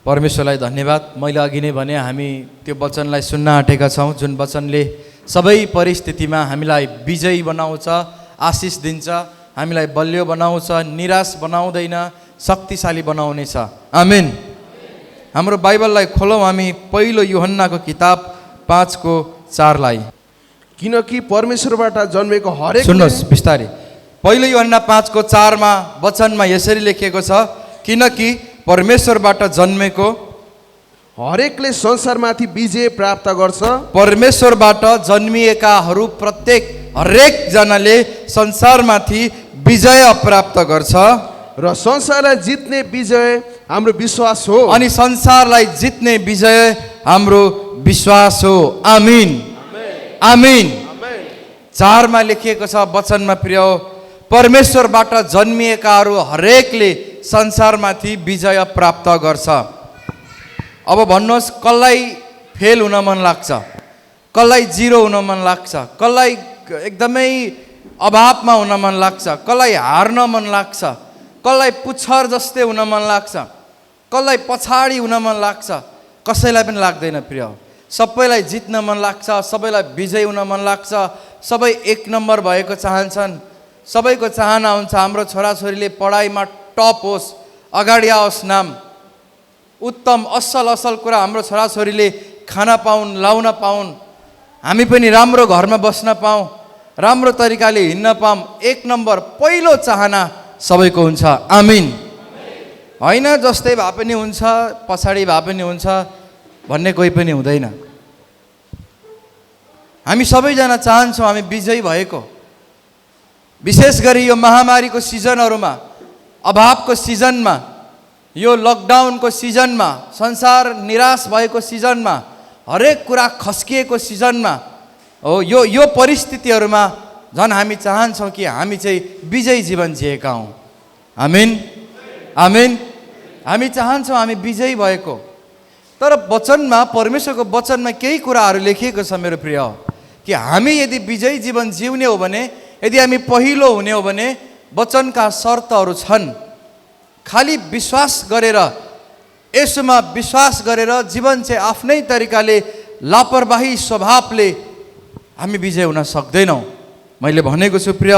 परमेश्वरलाई धन्यवाद। मैले अघि नै भने हामी त्यो वचनलाई सुन्न आँटेका छौँ, जुन वचनले सबै परिस्थितिमा हामीलाई विजयी बनाउँछ, आशिष दिन्छ, हामीलाई बलियो बनाउँछ, निराश बनाउँदैन, शक्तिशाली बनाउनेछ। आमेन। हाम्रो बाइबललाई खोलौँ हामी पहिलो यूहन्नाको किताब 5:4लाई। किनकि परमेश्वरबाट जन्मेको हरेक सुन्नुहोस् बिस्तारै। पहिलो यूहन्ना 5:4मा वचनमा यसरी लेखिएको छ, किनकि परमेश्वरबाट जन्मेको हरेकले संसारमाथि विजय प्राप्त गर्छ। परमेश्वरबाट जन्मिएकाहरू प्रत्येक हरेकजनाले संसारमाथि विजय प्राप्त गर्छ र संसारलाई जित्ने विजय हाम्रो विश्वास हो। अनि संसारलाई जित्ने विजय हाम्रो विश्वास हो। आमीन आमीन। 4मा लेखिएको छ वचनमा प्रिय, परमेश्वरबाट जन्मिएकाहरू हरेकले संसारमाथि विजय प्राप्त गर्छ। अब भन्नुहोस्, कसलाई फेल हुन मन लाग्छ, कसलाई जिरो हुन मन लाग्छ, कसलाई एकदमै अभावमा हुन मन लाग्छ, कसलाई हार्न मन लाग्छ, कसलाई पुच्छर जस्तै हुन मन लाग्छ, कसलाई पछाडि हुन मन लाग्छ, कसैलाई पनि लाग्दैन प्रिय। सबैलाई जित्न मन लाग्छ, सबैलाई विजय हुन मन लाग्छ, सबै एक नम्बर भएको चाहन्छन्। सबैको चाहना हुन्छ हाम्रो छोराछोरीले पढाइमा टप होस्, अगाडि आओस् नाम, उत्तम असल असल कुरा हाम्रो छोराछोरीले खान पाउन्, लाउन पाउन्, हामी पनि राम्रो घरमा बस्न पाऊँ, राम्रो तरिकाले हिँड्न पाऊँ। एक नम्बर पहिलो चाहना सबैको हुन्छ। आमीन। होइन जस्तै भए पनि हुन्छ, पछाडि भए पनि हुन्छ भन्ने कोही पनि हुँदैन। हामी सबैजना चाहन्छौँ हामी विजयी भएको। विशेष गरी यो महामारीको सिजनहरूमा, अभावको सिजनमा, यो लकडाउनको सिजनमा, संसार निराश भएको सिजनमा, हरेक कुरा खस्किएको सिजनमा हो, यो परिस्थितिहरूमा झन् हामी चाहन्छौँ कि हामी चाहिँ विजयी जीवन जिएका हौँ। आमीन आमीन। हामी चाहन्छौँ हामी विजयी भएको। तर वचनमा, परमेश्वरको वचनमा केही कुराहरू लेखिएको छ मेरो प्रिय, कि हामी यदि विजयी जीवन जिउने हो भने, यदि हामी पहिलो हुने हो भने वचनका शर्तहरू छन्। खालि विश्वास गरेर, यसमा विश्वास गरेर जीवन चाहिँ आफ्नै तरिकाले लापरवाही स्वभावले हामी विजय हुन सक्दैनौँ। मैले भनेको छु प्रिय,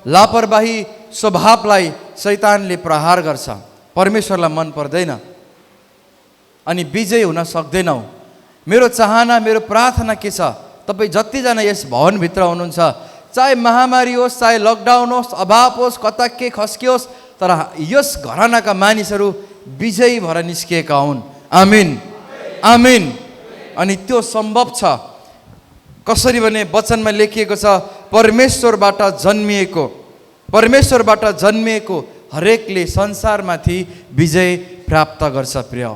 लापरवाही स्वभावलाई शैतानले प्रहार गर्छ, परमेश्वरलाई मन पर्दैन, अनि विजय हुन सक्दैनौँ। मेरो चाहना, मेरो प्रार्थना के छ, तपाईँ जतिजना यस भवनभित्र हुनुहुन्छ, चाहे महामारी होस्, चाहे लकडाउन होस्, अभाव होस्, कता के खस्कियोस्, तर यस घरानाका मानिसहरू विजयी भएर निस्किएका हुन्। आमीन आमीन। अनि त्यो सम्भव छ कसरी भने वचनमा लेखिएको छ, परमेश्वरबाट जन्मिएको हरेकले संसारमाथि विजय प्राप्त गर्छ प्रिय।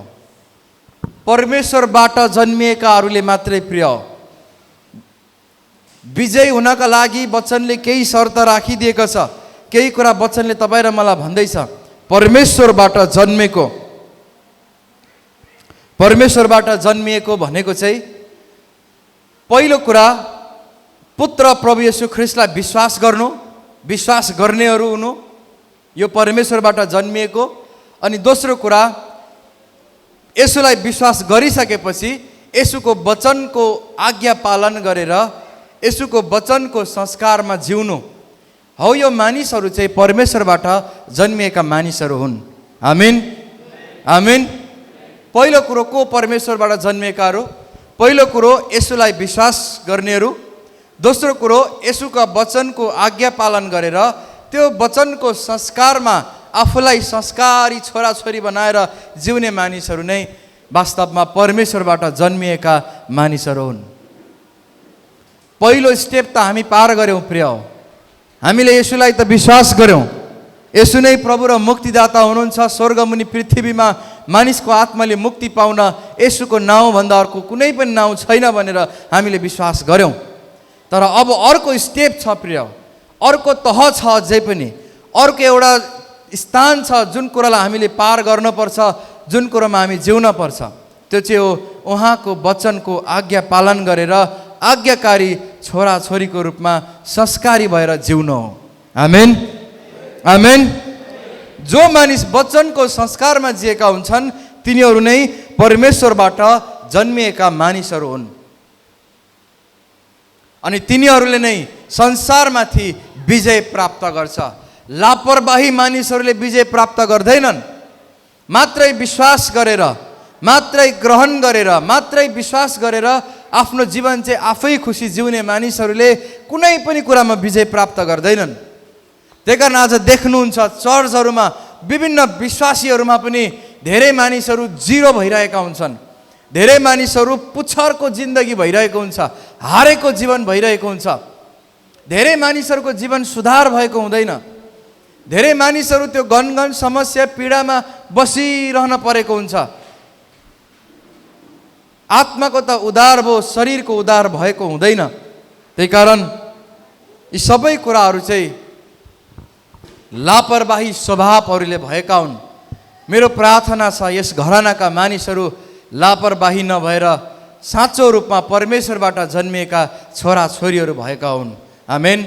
परमेश्वरबाट जन्मिएकाहरूले मात्रै प्रिय। विजय हुनका लागि वचनले केही शर्त राखिदिएको छ, केही कुरा वचनले तपाईँ र मलाई भन्दैछ। परमेश्वरबाट जन्मिएको भनेको चाहिँ पहिलो कुरा पुत्र प्रभु येशू ख्रीष्टलाई विश्वास गर्नु, विश्वास गर्नेहरू हुनु, यो परमेश्वरबाट जन्मिएको। अनि दोस्रो कुरा, येशूलाई विश्वास गरिसकेपछि येशूको वचनको आज्ञा पालन गरेर येशूको वचनको संस्कारमा जिउनु हो, यो मानिसहरू चाहिँ परमेश्वरबाट जन्मिएका मानिसहरू हुन्। आमीन आमीन। पहिलो कुरो को परमेश्वरबाट जन्मिएकाहरू? पहिलो कुरो येशूलाई विश्वास गर्नेहरू। दोस्रो कुरो येशूका वचनको आज्ञा पालन गरेर त्यो वचनको संस्कारमा आफूलाई संस्कारी छोराछोरी बनाएर जिउने मानिसहरू नै वास्तवमा परमेश्वरबाट जन्मिएका मानिसहरू हुन्। पहिलो स्टेप त हामी पार गऱ्यौँ प्रिय। हामीले येशूलाई त विश्वास गऱ्यौँ, येशू नै प्रभु र मुक्तिदाता हुनुहुन्छ। स्वर्गमुनि पृथ्वीमा मानिसको आत्माले मुक्ति पाउन येशूको नाउँभन्दा अर्को कुनै पनि नाउँ छैन भनेर हामीले विश्वास गऱ्यौँ। तर अब अर्को स्टेप छ प्रिय, अर्को तह छ, अझै पनि अर्को एउटा स्थान छ जुन कुरालाई हामीले पार गर्नुपर्छ, जुन कुरामा हामी जिउन पर्छ। त्यो चाहिँ हो उहाँको वचनको आज्ञा पालन गरेर आज्ञाकारी छोराछोरीको रूपमा संस्कारी भएर जिउनु हो। आमेन आमेन। जो मानिस वचनको संस्कारमा जिएका हुन्छन् तिनीहरू नै परमेश्वरबाट जन्मिएका मानिसहरू हुन् अनि तिनीहरूले नै संसारमाथि विजय प्राप्त गर्छ। लापरवाही मानिसहरूले विजय प्राप्त गर्दैनन्। मात्रै विश्वास गरेर, मात्रै ग्रहण गरेर, मात्रै विश्वास गरेर आफ्नो जीवन चाहिँ आफै खुसी जिउने मानिसहरूले कुनै पनि कुरामा विजय प्राप्त गर्दैनन्। त्यही कारण आज देख्नुहुन्छ चर्चहरूमा विभिन्न विश्वासीहरूमा पनि धेरै मानिसहरू जिरो भइरहेका हुन्छन्। धेरै मानिसहरू पुच्छरको जिन्दगी भइरहेको हुन्छ, हारेको जीवन भइरहेको हुन्छ। धेरै मानिसहरूको जीवन सुधार भएको हुँदैन। धेरै मानिसहरू त्यो गनगन समस्या पीडामा बसिरहन परेको हुन्छ। आत्माको त उद्धार भयो, शरीरको उद्धार भएको हुँदैन। त्यही कारण यी सबै कुराहरू चाहिँ लापरवाही स्वभावहरूले भएका हुन्। मेरो प्रार्थना छ यस घरानाका मानिसहरू लापरवाही नभएर साँचो रूपमा परमेश्वरबाट जन्मिएका छोरा छोरीहरू भएका हुन्। आमेन,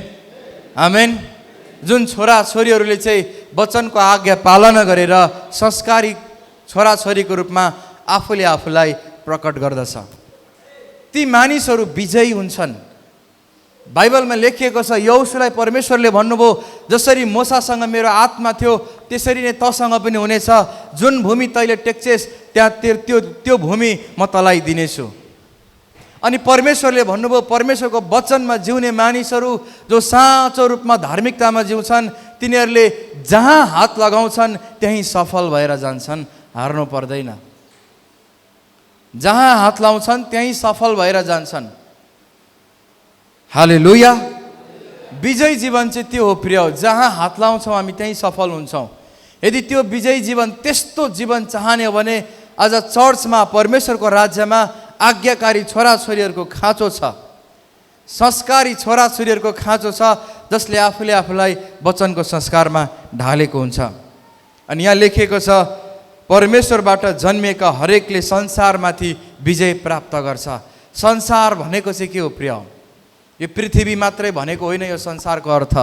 आमेन। जुन छोरा छोरीहरूले चाहिँ वचनको आज्ञा पालना गरेर संस्कारी छोराछोरीको रूपमा आफूले आफूलाई प्रकट गर्दछ, ती मानिसहरू विजयी हुन्छन्। बाइबलमा लेखिएको छ यहोशूलाई परमेश्वरले भन्नुभयो जसरी मोसासँग मेरो आत्मा थियो त्यसरी नै तसँग पनि हुनेछ। जुन भूमि तैँले टेक्छेस त्यहाँ त्यो भूमि म तँलाई दिनेछु। अनि परमेश्वरले भन्नुभयो परमेश्वरको वचनमा जिउने मानिसहरू जो साँचो रूपमा धार्मिकतामा जिउँछन् तिनीहरूले जहाँ हात लगाउँछन् त्यहीँ सफल भएर जान्छन्, हार्नु पर्दैन। जहाँ हात लाउँछन् त्यहीँ सफल भएर जान्छन्। हालेलुया। विजयी जीवन चाहिँ त्यो हो प्रिय, जहाँ हात लाउँछौँ हामी त्यहीँ सफल हुन्छौँ। यदि त्यो विजयी जीवन त्यस्तो जीवन चाहने हो भने आज चर्चमा परमेश्वरको राज्यमा आज्ञाकारी छोराछोरीहरूको खाँचो छ, संस्कारी छोराछोरीहरूको खाँचो छ जसले आफूले आफूलाई वचनको संस्कारमा ढालेको हुन्छ। अनि यहाँ लेखिएको छ परमेश्वरबाट जन्मिएका हरेकले संसारमाथि विजय प्राप्त गर्छ। संसार भनेको चाहिँ के हो प्रिय? यो पृथ्वी मात्रै भनेको होइन, यो संसारको अर्थ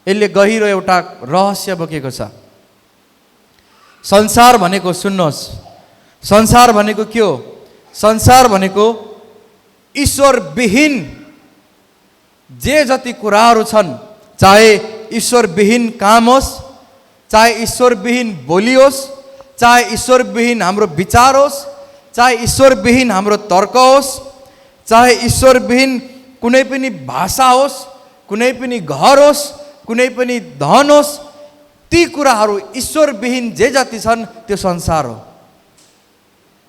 यसले गहिरो एउटा रहस्य बोकेको छ। संसार भनेको सुन्नुहोस्, संसार भनेको के हो? संसार भनेको ईश्वरविहीन जे जति कुराहरू छन्, चाहे ईश्वरविहीन काम होस्, चाहे ईश्वरविहीन बोली होस्, चाहे ईश्वरविहीन हाम्रो विचार होस्, चाहे ईश्वरविहीन हाम्रो तर्क होस्, चाहे ईश्वरविहीन कुनै पनि भाषा होस्, कुनै पनि घर होस्, कुनै पनि धन होस्, ती कुराहरू ईश्वरविहीन जे जति छन् त्यो संसार हो।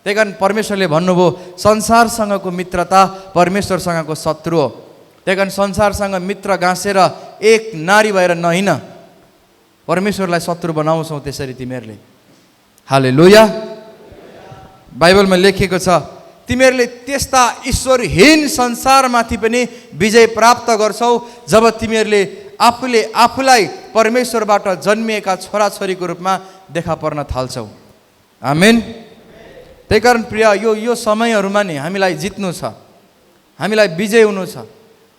त्यही कारण परमेश्वरले भन्नुभयो संसारसँगको मित्रता परमेश्वरसँगको शत्रु हो। त्यही कारण संसारसँग मित्र गाँसेर एक नारी भएर नहिन, परमेश्वरलाई शत्रु बनाउँछौ त्यसरी तिमीहरूले। हालेलुया। बाइबलमा लेखिएको छ तिमीहरूले त्यस्ता ईश्वरहीन संसारमाथि पनि विजय प्राप्त गर्छौ जब तिमीहरूले आफूले आफूलाई परमेश्वरबाट जन्मिएका छोराछोरीको रूपमा देखा पर्न थाल्छौ। आमेन। त्यही कारण प्रिय यो समयहरूमा नि हामीलाई जित्नु छ, हामीलाई विजय हुनु छ।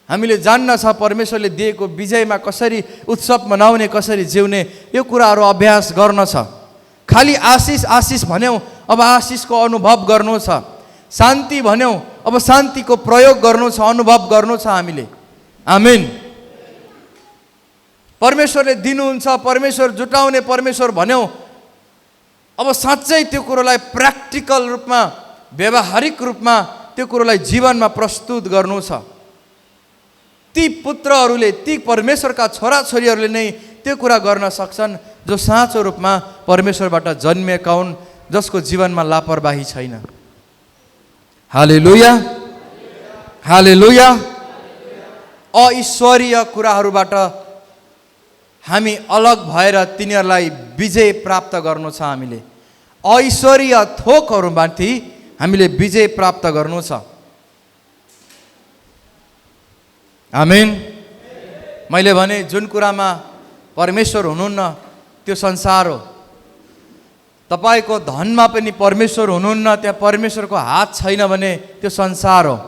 हामीले जान्न छ परमेश्वरले दिएको विजयमा कसरी उत्सव मनाउने, कसरी जिउने, यो कुराहरू अभ्यास गर्न छ। खालि आशिष आशिष भन्यौँ, अब आशिषको अनुभव गर्नु छ। शान्ति भन्यौँ, अब शान्तिको प्रयोग गर्नु छ, अनुभव गर्नु छ हामीले। आमेन। परमेश्वरले दिनुहुन्छ, परमेश्वर जुटाउने परमेश्वर भन्यौँ, अब साँच्चै त्यो कुरोलाई प्र्याक्टिकल रूपमा, व्यावहारिक रूपमा त्यो कुरोलाई जीवनमा प्रस्तुत गर्नु छ। ती पुत्रहरूले, ती परमेश्वरका छोराछोरीहरूले नै त्यो कुरा गर्न सक्छन् जो साँचो रूपमा परमेश्वरबाट जन्मिएका हुन्, जसको जीवनमा लापरवाही छैन। हालेलुया, हालेलुया। अईश्वरीय कुराहरूबाट हामी अलग भएर तिनीहरूलाई विजय प्राप्त गर्नु छ। हामीले ऐश्वर्य थोकहरूमाथि हामीले विजय प्राप्त गर्नु छ। आमेन। मैले भने जुन कुरामा परमेश्वर हुनुहुन्न त्यो संसार हो। तपाईको धनमा पनि परमेश्वर हुनुहुन्न, त्यहाँ परमेश्वरको हात छैन भने त्यो संसार हो।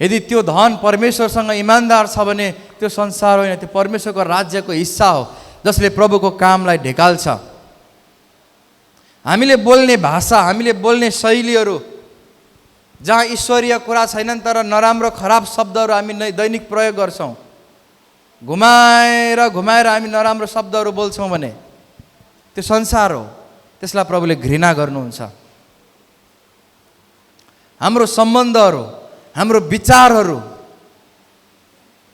यदि त्यो धन परमेश्वरसँग इमानदार छ भने त्यो संसार होइन, त्यो परमेश्वरको राज्यको हिस्सा हो जसले प्रभुको कामलाई ढेकाल्छ। हामीले बोल्ने भाषा, हामीले बोल्ने शैलीहरू जहाँ ईश्वरीय कुरा छैनन् तर नराम्रो खराब शब्दहरू हामी दैनिक प्रयोग गर्छौँ, घुमाएर घुमाएर हामी नराम्रो शब्दहरू बोल्छौँ भने त्यो संसार हो, त्यसलाई प्रभुले घृणा गर्नुहुन्छ। हाम्रो सम्बन्धहरू, हाम्रो विचारहरू,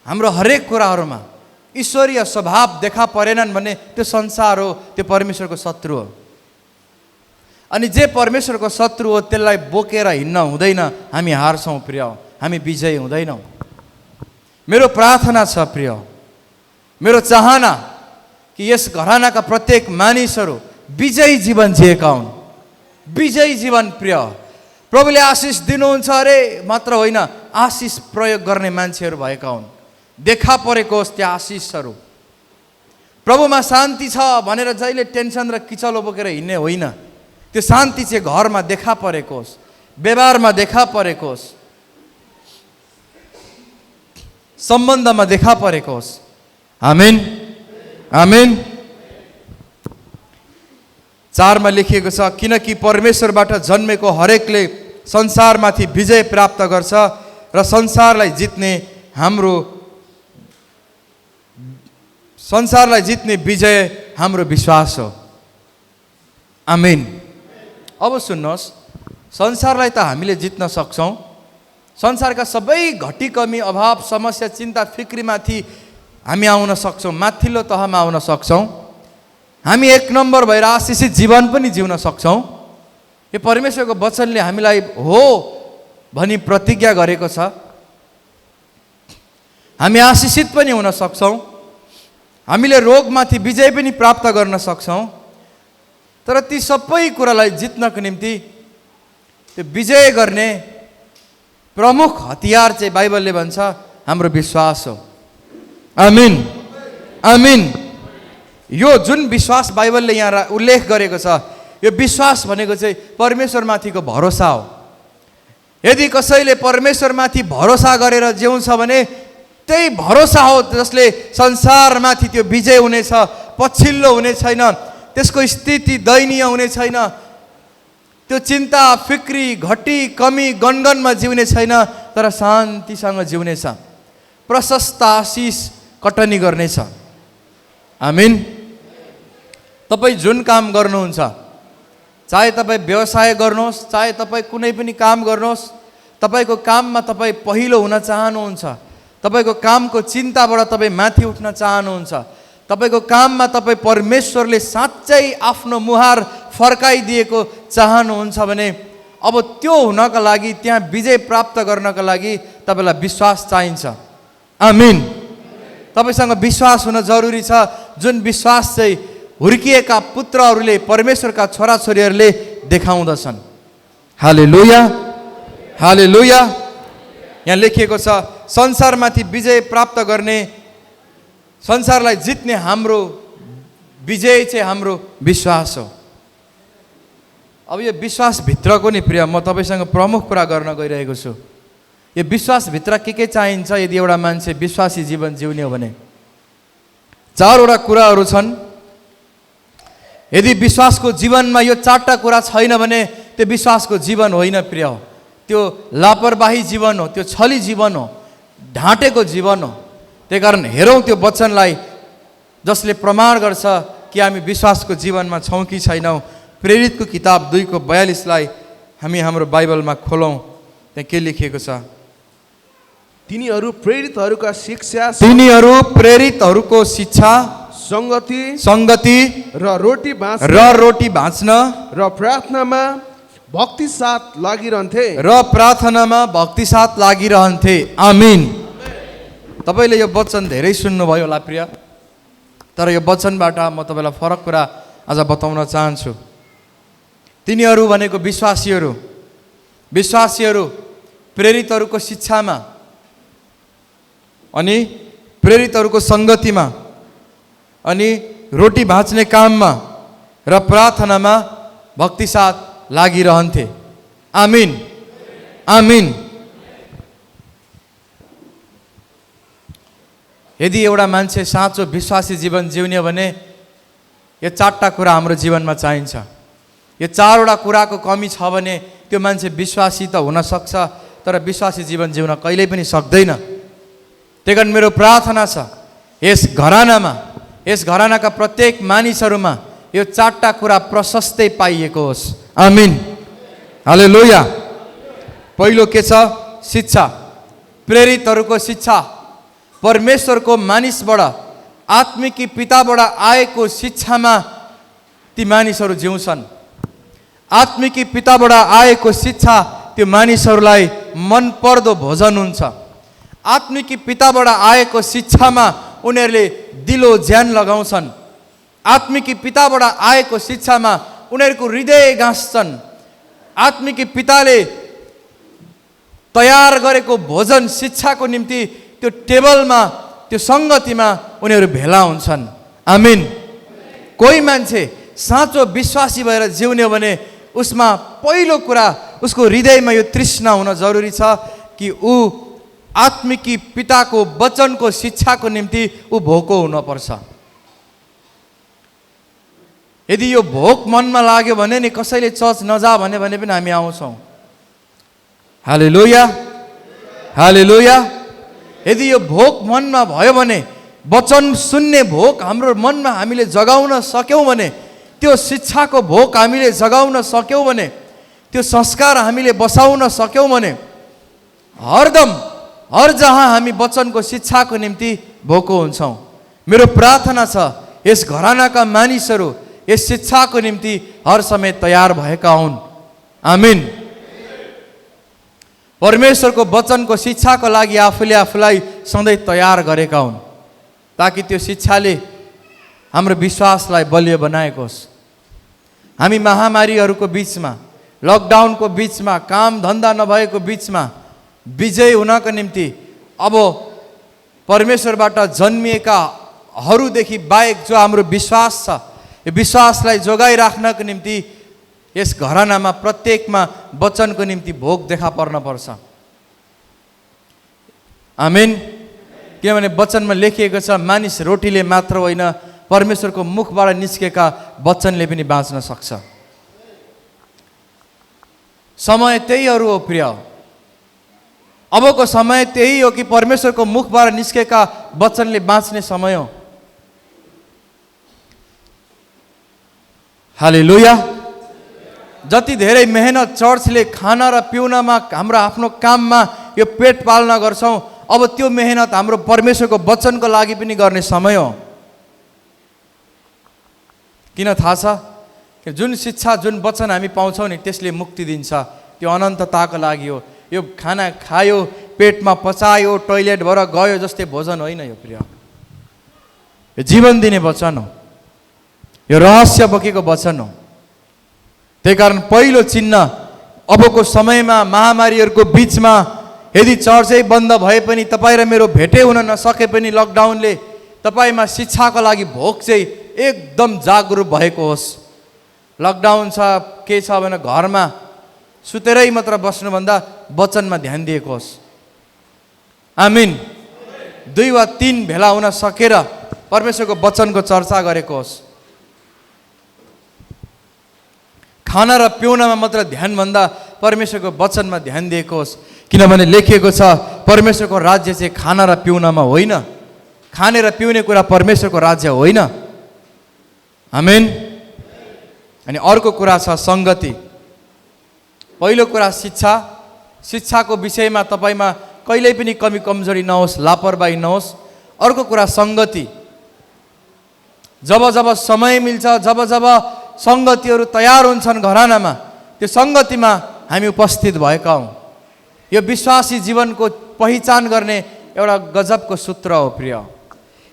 हाम्रो हरेक कुराहरूमा ईश्वरीय स्वभाव देखा परेनन् भने त्यो संसार हो, त्यो परमेश्वरको शत्रु हो। अनि जे परमेश्वरको शत्रु हो त्यसलाई बोकेर हिँड्न हुँदैन, हामी हार्छौँ प्रिय, हामी विजयी हुँदैनौँ। मेरो प्रार्थना छ प्रिय, मेरो चाहना कि यस घरानाका प्रत्येक मानिसहरू विजयी जीवन जिएका हुन्, विजयी जीवन। प्रिय, प्रभुले आशिष दिनुहुन्छ अरे मात्र होइन, आशिष प्रयोग गर्ने मान्छेहरू भएका हुन्। देखा परेको होस् त्यो आशिषहरू। प्रभुमा शान्ति छ भनेर जहिले टेन्सन र किचलो बोकेर हिँड्ने होइन, त्यो शान्ति चाहिँ घरमा देखा परेको होस्, व्यवहारमा देखा परेको होस्, सम्बन्धमा देखा परेको होस्। आमेन, आमेन। 4 मा लेखिएको छ, किनकि परमेश्वरबाट जन्मेको हरेकले संसारमाथि विजय प्राप्त गर्छ र संसारलाई जित्ने विजय हाम्रो विश्वास हो। आमेन। अब सुन्नुहोस्, संसारलाई त हामीले जित्न सक्छौँ। संसारका सबै घटी कमी अभाव समस्या चिन्ता फिक्रीमाथि हामी आउन सक्छौँ, माथिल्लो तहमा आउन सक्छौँ। हामी 1 नम्बर भएर आशिषित जीवन पनि जिउन सक्छौँ। यो परमेश्वरको वचनले हामीलाई हो भनी प्रतिज्ञा गरेको छ। हामी आशिषित पनि हुन सक्छौँ, हामीले रोगमाथि विजय पनि प्राप्त गर्न सक्छौँ। तर ती सबै कुरालाई जित्नको निम्ति त्यो विजय गर्ने प्रमुख हतियार चाहिँ बाइबलले भन्छ हाम्रो विश्वास हो। आमीन, आमीन। यो जुन विश्वास बाइबलले यहाँ उल्लेख गरेको छ, यो विश्वास भनेको चाहिँ परमेश्वरमाथिको भरोसा हो। यदि कसैले परमेश्वरमाथि भरोसा गरेर जिउँछ भने त्यही भरोसा हो जसले संसारमाथि त्यो विजय हुनेछ, पछिल्लो हुने छैन, त्यसको स्थिति दयनीय हुने छैन, त्यो चिन्ता फिक्री घटी कमी गनगनमा जिउने छैन, तर शान्तिसँग जिउनेछ, प्रशस्त आशिष कटनी गर्नेछ। आमीन। तपाईँ जुन काम गर्नुहुन्छ, चाहे तपाईँ व्यवसाय गर्नुहोस्, चाहे तपाईँ कुनै पनि काम गर्नुहोस्, तपाईँको काममा तपाईँ पहिलो हुन चाहनुहुन्छ, तपाईँको कामको चिन्ताबाट तपाईँ माथि उठ्न चाहनुहुन्छ, तपाईँको काममा तपाईँ परमेश्वरले साँच्चै आफ्नो मुहार फर्काइदिएको चाहनुहुन्छ भने अब त्यो हुनका लागि, त्यहाँ विजय प्राप्त गर्नका लागि तपाईँलाई विश्वास चाहिन्छ। आमीन। तपाईँसँग विश्वास हुन जरुरी छ, जुन विश्वास चाहिँ हुर्किएका पुत्रहरूले, परमेश्वरका छोराछोरीहरूले देखाउँदछन्। हालेलुया, हालेलुया। यहाँ लेखिएको छ, संसारमाथि विजय प्राप्त गर्ने, संसारलाई जित्ने हाम्रो विजय चाहिँ हाम्रो विश्वास हो। अब यो विश्वासभित्रको नि प्रिय, म तपाईँसँग प्रमुख कुरा गर्न गइरहेको छु। यो विश्वासभित्र के चाहिन्छ यदि एउटा मान्छे विश्वासी जीवन जिउने हो भने? 4वटा कुराहरू छन्। यदि विश्वासको जीवनमा यो 4टा कुरा छैन भने त्यो विश्वासको जीवन होइन प्रिय, त्यो लापरवाही जीवन हो, त्यो छली जीवन हो, ढाँटेको जीवन हो। त्यही कारण हेरौँ त्यो वचनलाई जसले प्रमाण गर्छ कि हामी विश्वासको जीवनमा छौँ कि छैनौँ। प्रेरितको किताब 2:42 हामी हाम्रो बाइबलमा खोलौँ। त्यहाँ के लेखिएको छ? तिनीहरू प्रेरितहरूका शिक्षा, संगति र रोटी भाँच्न र प्रार्थनामा भक्ति साथ लागिरहन्थे। आमीन। तपाईँले यो वचन धेरै सुन्नुभयो होला प्रिय, तर यो वचनबाट म तपाईँलाई फरक कुरा आज बताउन चाहन्छु। तिनीहरू भनेको विश्वासीहरू प्रेरितहरूको शिक्षामा अनि प्रेरितहरूको सङ्गतिमा अनि रोटी भाँच्ने काममा र प्रार्थनामा भक्ति साथ लागिरहन्थे। आमीन, आमीन। यदि एउटा मान्छे साँचो विश्वासी जीवन जिउने भने यो 4टा कुरा हाम्रो जीवनमा चाहिन्छ। यो चारवटा कुराको कमी छ भने त्यो मान्छे विश्वासी त हुन सक्छ, तर विश्वासी जीवन जिउन कहिल्यै पनि सक्दैन। त्यही कारण मेरो प्रार्थना छ यस घरानाका प्रत्येक मानिसहरूमा यो चारवटा कुरा प्रशस्तै पाइएको होस्। आमीन, हालेलुया। पहिलो के छ? शिक्षा, प्रेरितहरूको शिक्षा, परमेश्वरको मानिसबाट आत्मिकी पिताबाट आएको शिक्षामा ती मानिसहरू जिउँछन्। आत्मिकी पिताबाट आएको शिक्षा त्यो मानिसहरूलाई मनपर्दो भोजन हुन्छ। आत्मिकी पिताबाट आएको शिक्षामा उनीहरूले दिलो ज्यान लगाउँछन्। आत्मिकी पिताबाट आएको शिक्षामा उनीहरूको हृदय गाँस्छन्। आत्मिकी पिताले तयार गरेको भोजन शिक्षाको निम्ति त्यो टेबलमा, त्यो सङ्गतिमा उनीहरू भेला हुन्छन्। आमीन। कोही मान्छे साँचो विश्वासी भएर जिउने हो भने उसमा पहिलो कुरा उसको हृदयमा यो तृष्णा हुन जरुरी छ कि ऊ आत्मिकी पिताको वचनको शिक्षाको निम्ति ऊ भोको हुनुपर्छ। यदि यो भोक मनमा लाग्यो भने नि कसैले चर्च नजा भने पनि हामी आउँछौँ। हालेलुया, हालेलुया। यदि यो भोक मनमा भयो भने, वचन सुन्ने भोक हाम्रो मनमा हामीले जगाउन सक्यौँ भने, त्यो शिक्षाको भोक हामीले जगाउन सक्यौँ भने, त्यो संस्कार हामीले बसाउन सक्यौँ भने हरदम हर जहाँ हामी वचनको शिक्षाको निम्ति भोको हुन्छौँ। मेरो प्रार्थना छ यस घरानाका मानिसहरू यस शिक्षाको निम्ति हर समय तयार भएका हुन्। आमीन। परमेश्वरको वचनको शिक्षाको लागि आफूले आफूलाई सधैँ तयार गरेका हुन्, ताकि त्यो शिक्षाले हाम्रो विश्वासलाई बलियो बनाएको होस्। हामी महामारीहरूको बिचमा, लकडाउनको बिचमा, काम धन्दा नभएको बिचमा विजय हुनको निम्ति अब परमेश्वरबाट जन्मिएकाहरूदेखि बाहेक जो हाम्रो विश्वास छ, यो विश्वासलाई जोगाइराख्नको निम्ति यस घरानामा प्रत्येकमा वचनको निम्ति भोक देखा पर्न पर्छ। आमीन। किनभने वचनमा लेखिएको छ मानिस रोटीले मात्र होइन, परमेश्वरको मुखबाट निस्केका वचनले पनि बाँच्न सक्छ। समय त्यहीहरू हो प्रिय, अबको समय त्यही हो कि परमेश्वरको मुखबाट निस्केका वचनले बाँच्ने समय हो। हालेलुया। जति धेरै मेहनत चर्चले खाना र पिउनमा, हाम्रो आफ्नो काममा यो पेट पाल्न गर्छौँ, अब त्यो मेहनत हाम्रो परमेश्वरको वचनको लागि पनि गर्ने समय हो। किन थाहा छ? कि जुन शिक्षा, जुन वचन हामी पाउँछौँ नि त्यसले मुक्ति दिन्छ, त्यो अनन्तताको लागि हो। यो खाना खायो, पेटमा पचायो, टोइलेटबाट गयो जस्तै भोजन होइन यो प्रिय। यो जीवन दिने वचन हो, यो रहस्य बोकेको वचन हो। त्यही कारण पहिलो चिन्ह अबको समयमा महामारीहरूको बिचमा यदि चर्चै बन्द भए पनि, तपाईँ र मेरो भेटै हुन नसके पनि लकडाउनले तपाईँमा शिक्षाको लागि भोक चाहिँ एकदम जागरुक भएको होस्। लकडाउन छ, के छ भने घरमा सुतेरै मात्र बस्नुभन्दा वचनमा ध्यान दिएको होस्। आमीन। 2 वा 3 भेला हुन सकेर परमेश्वरको वचनको चर्चा गरेको होस्। खाना र पिउनमा मात्र ध्यान भन्दा परमेश्वरको वचनमा ध्यान दिएको होस्। किनभने लेखिएको छ परमेश्वरको राज्य चाहिँ खाना र पिउनमा होइन, खाने र पिउने कुरा परमेश्वरको राज्य होइन। आमीन। अनि अर्को कुरा छ सङ्गति। पहिलो कुरा शिक्षा, शिक्षाको विषयमा तपाईँमा कहिल्यै पनि कमी कमजोरी नहोस्, लापरवाही नहोस्। अर्को कुरा सङ्गति। जब जब समय मिल्छ, जब जब सङ्गतिहरू तयार हुन्छन् घरानामा, त्यो सङ्गतिमा हामी उपस्थित भएका हौँ। यो विश्वासी जीवनको पहिचान गर्ने एउटा गजबको सूत्र हो प्रिय।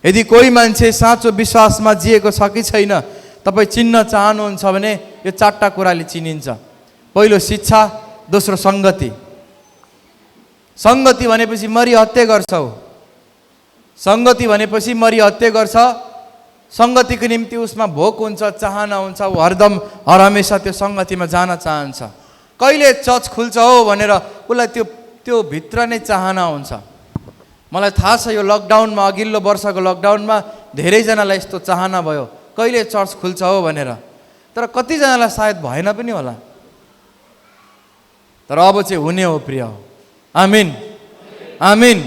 यदि कोही मान्छे साँचो विश्वासमा जिएको छ कि छैन तपाईँ चिन्न चाहनुहुन्छ भने यो 4टा कुराले चिनिन्छ। पहिलो शिक्षा, दोस्रो सङ्गति। सङ्गति भनेपछि मरि हत्या गर्छौ। सङ्गति भनेपछि मरि हत्या गर्छ। सङ्गतिको निम्ति उसमा भोक हुन्छ, चाहना हुन्छ, ऊ हरदम हर हमेसा त्यो सङ्गतिमा जान चाहन्छ। कहिले चर्च खुल्छ हो भनेर उसलाई त्यो भित्र नै चाहना हुन्छ। मलाई थाहा छ यो लकडाउनमा, अघिल्लो वर्षको लकडाउनमा धेरैजनालाई यस्तो चाहना भयो, कहिले चर्च खुल्छ हो भनेर। तर कतिजनालाई सायद भएन पनि होला। तर अब चाहिँ हुने हो प्रिय। आमिन आमिन।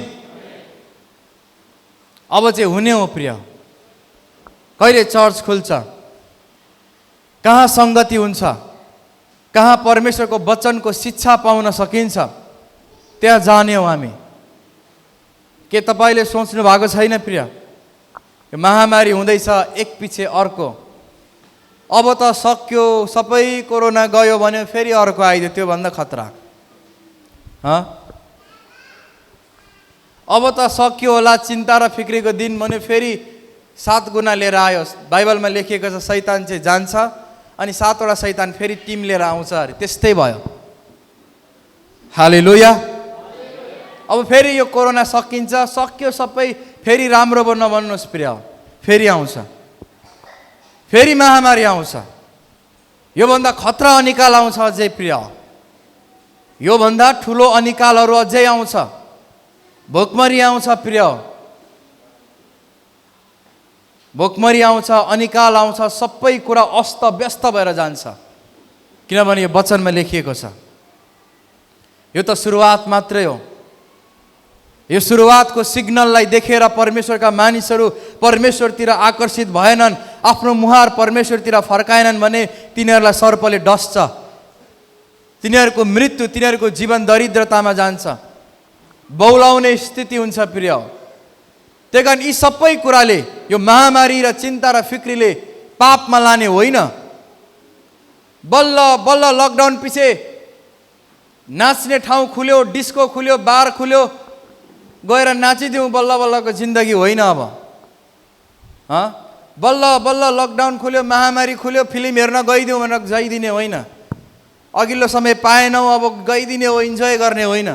अब चाहिँ हुने हो प्रिय। कहिले चर्च खुल्छ, कहाँ सङ्गति हुन्छ, कहाँ परमेश्वरको वचनको शिक्षा पाउन सकिन्छ, त्यहाँ जाने हो हामी। के तपाईँले सोच्नु भएको छैन प्रिय, यो महामारी हुँदैछ एक पछि अर्को, अब त सक्यो, सबै कोरोना गयो भने फेरि अर्को आइदियो, त्योभन्दा खतरा। अब त सक्यो होला चिन्ता र फिक्रीको दिन भने फेरि 7 गुना लिएर आयो। बाइबलमा लेखिएको छ शैतान चाहिँ जान्छ अनि 7वटा शैतान फेरि टिम लिएर आउँछ अरे, त्यस्तै भयो। हालेलुया। अब फेरि यो कोरोना सकिन्छ, सक्यो सबै, फेरि राम्रो नबन्नुहोस् प्रिय, फेरि आउँछ, फेरि महामारी आउँछ। योभन्दा खतरा अनिकाल आउँछ अझै प्रिय, योभन्दा ठुलो अनिकालहरू अझै आउँछ। भोकमरी आउँछ प्रिय, भोकमरी आउँछ, अनिकाल आउँछ, सबै कुरा अस्त व्यस्त भएर जान्छ। किनभने यो वचनमा लेखिएको छ। यो त सुरुवात मात्रै हो। यो सुरुवातको सिग्नललाई देखेर परमेश्वरका मानिसहरू परमेश्वरतिर आकर्षित भएनन्, आफ्नो मुहार परमेश्वरतिर फर्काएनन् भने तिनीहरूलाई सर्पले डस्छ, तिनीहरूको मृत्यु, तिनीहरूको जीवन दरिद्रतामा जान्छ, बौलाउने स्थिति हुन्छ प्रिय। त्यही कारण यी सबै कुराले, यो महामारी र चिन्ता र फिक्रीले पापमा लाने होइन। बल्ल बल्ल लकडाउन पछि नाच्ने ठाउँ खुल्यो, डिस्को खुल्यो, बार खुल्यो, गएर नाचिदिउँ बल्ल बल्लको जिन्दगी होइन अब। बल्ल बल्ल लकडाउन खुल्यो, महामारी खुल्यो, फिल्म हेर्न गइदिउँ भनेर जाइदिने होइन। अघिल्लो समय पाएनौँ अब गइदिने हो, इन्जोय गर्ने होइन।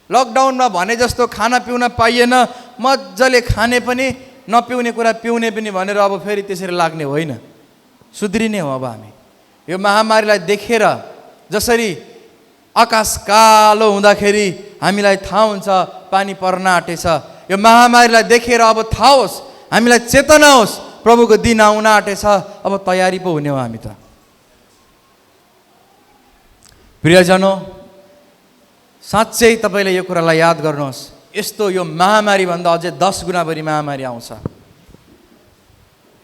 लकडाउनमा भने जस्तो खाना पिउन पाइएन, मजाले खाने पनि नपिउने कुरा पिउने पनि भनेर अब फेरि त्यसरी लाग्ने होइन। सुध्रिने हो अब हामी। यो महामारीलाई देखेर जसरी आकाश कालो हुँदाखेरि हामीलाई थाहा हुन्छ पानी पर्न आँटेछ, यो महामारीलाई देखेर अब थाहा होस्, हामीलाई चेतना होस् प्रभुको दिन आउन आँटेछ, अब तयारी पो हुने हो हामी त। प्रियजनों, साँच्चै तपाईँले यो कुरालाई याद गर्नुहोस्, यस्तो यो महामारी भन्दा अझै 10 गुना बढी महामारी आउँछ।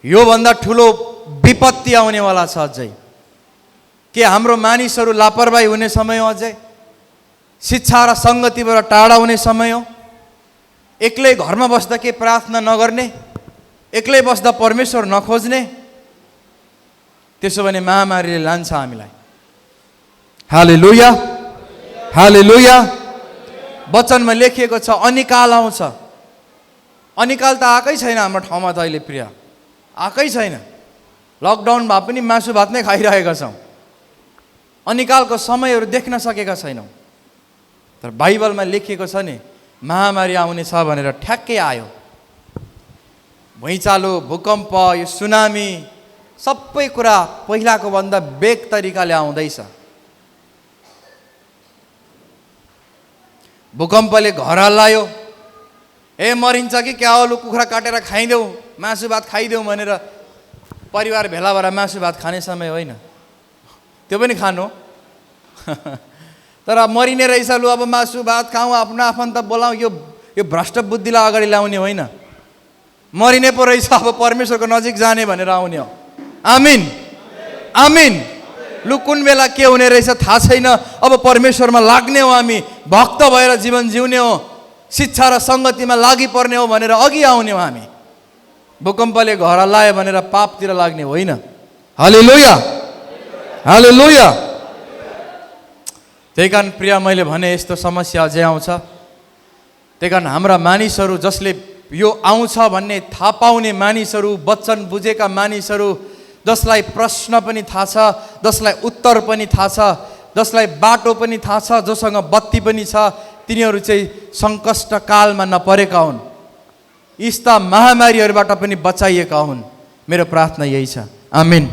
योभन्दा ठुलो विपत्ति आउनेवाला छ अझै। के हाम्रो मानिसहरू लापरवाही हुने समय हो अझै? शिक्षा र सङ्गतिबाट टाढा हुने समय हो? एक्लै घरमा बस्दा के प्रार्थना नगर्ने, एक्लै बस्दा परमेश्वर नखोज्ने? त्यसो भने महामारीले लान्छ हामीलाई। हालेलुया हालेलुया। वचनमा लेखिएको छ अनिकाल आउँछ। अनिकाल त आएकै छैन हाम्रो ठाउँमा त अहिले प्रिय, आएकै छैन। लकडाउन भए पनि मासु भात नै खाइरहेका छौँ, अनिकालको समयहरू देख्न सकेका छैनौँ। तर बाइबलमा लेखिएको छ नि महामारी आउने छ भनेर, ठ्याक्कै आयो। भुइँचालो, भूकम्प, यो सुनामी, सबै कुरा पहिलाको भन्दा बेग तरिकाले आउँदैछ। भूकम्पले घर हल्लायो, ए मरिन्छ कि क्या हो, लु कुखुरा काटेर खाइदेऊ, मासु भात खाइदेऊ भनेर परिवार भेला भएर मासु भात खाने समय होइन, त्यो पनि खानु। तर मरिने रहेछ, लु अब मासु भात खाउँ, आफ्नो आफन्त बोलाउँ, यो भ्रष्ट बुद्धिलाई अगाडि ल्याउने होइन। मरिने पो रहेछ, अब परमेश्वरको नजिक जाने भनेर आउने हो। आमिन आमिन। लु कुन बेला के हुने रहेछ थाहा छैन, अब परमेश्वरमा लाग्ने हो, हामी भक्त भएर जीवन जिउने हो, शिक्षा र सङ्गतिमा लागि पर्ने हो भनेर अघि आउने हो हामी। भूकम्पले घर हल्लायो भनेर पापतिर लाग्ने होइन। हालेलुया हालेलुया। त्यही कारण प्रिय, मैले भने यस्तो समस्या अझै आउँछ। त्यही कारण हाम्रा मानिसहरू, जसले यो आउँछ भन्ने थाहा पाउने मानिसहरू, वचन बुझेका मानिसहरू, जसलाई प्रश्न पनि थाहा छ, जसलाई उत्तर पनि थाहा छ, जसलाई बाटो पनि थाहा छ, जोसँग बत्ती पनि छ, तिनीहरू चाहिँ सङ्कष्ट कालमा नपरेका हुन्, यस्ता महामारीहरूबाट पनि बचाइएका हुन्। मेरो प्रार्थना यही छ। आमिन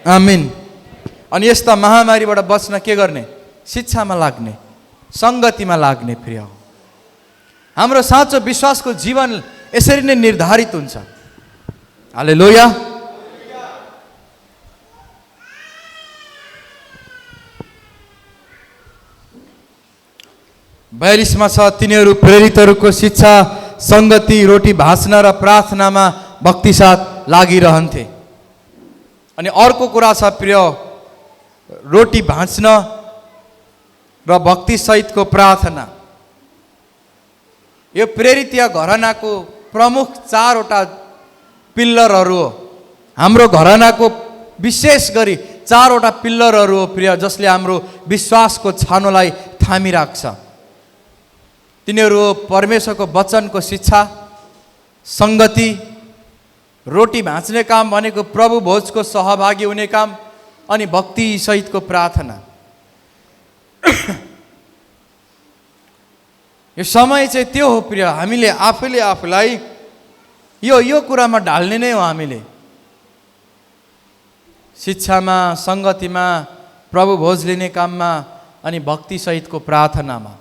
आमिन। अनि यस्ता महामारीबाट बच्न के गर्ने? शिक्षामा लाग्ने, सङ्गतिमा लाग्ने प्रिय। हाम्रो साँचो विश्वासको जीवन यसरी नै निर्धारित हुन्छ। हालेलुया। 42मा छ, तिनीहरू प्रेरितहरूको शिक्षा, सङ्गति, रोटी भाँच्न र प्रार्थनामा भक्तिसाथ लागिरहन्थे। अनि अर्को कुरा छ प्रिय, रोटी भाँच्न र भक्तिसहितको प्रार्थना। यो प्रेरितीय घरानाको प्रमुख 4वटा पिल्लरहरू हो। हाम्रो घरानाको विशेष गरी 4वटा पिल्लरहरू हो प्रिय, जसले हाम्रो विश्वासको छानोलाई थामिराख्छ। तिनीहरू हो परमेश्वरको वचनको शिक्षा, सङ्गति, रोटी भाँच्ने काम भनेको प्रभु भोजको सहभागी हुने काम, अनि भक्ति सहितको प्रार्थना। यो समय चाहिँ त्यो हो प्रिय, हामीले आफैले आफूलाई यो कुरामा ढाल्ने नै हो। हामीले शिक्षामा, सङ्गतिमा, प्रभु भोज लिने काममा, अनि भक्ति सहितको प्रार्थनामा।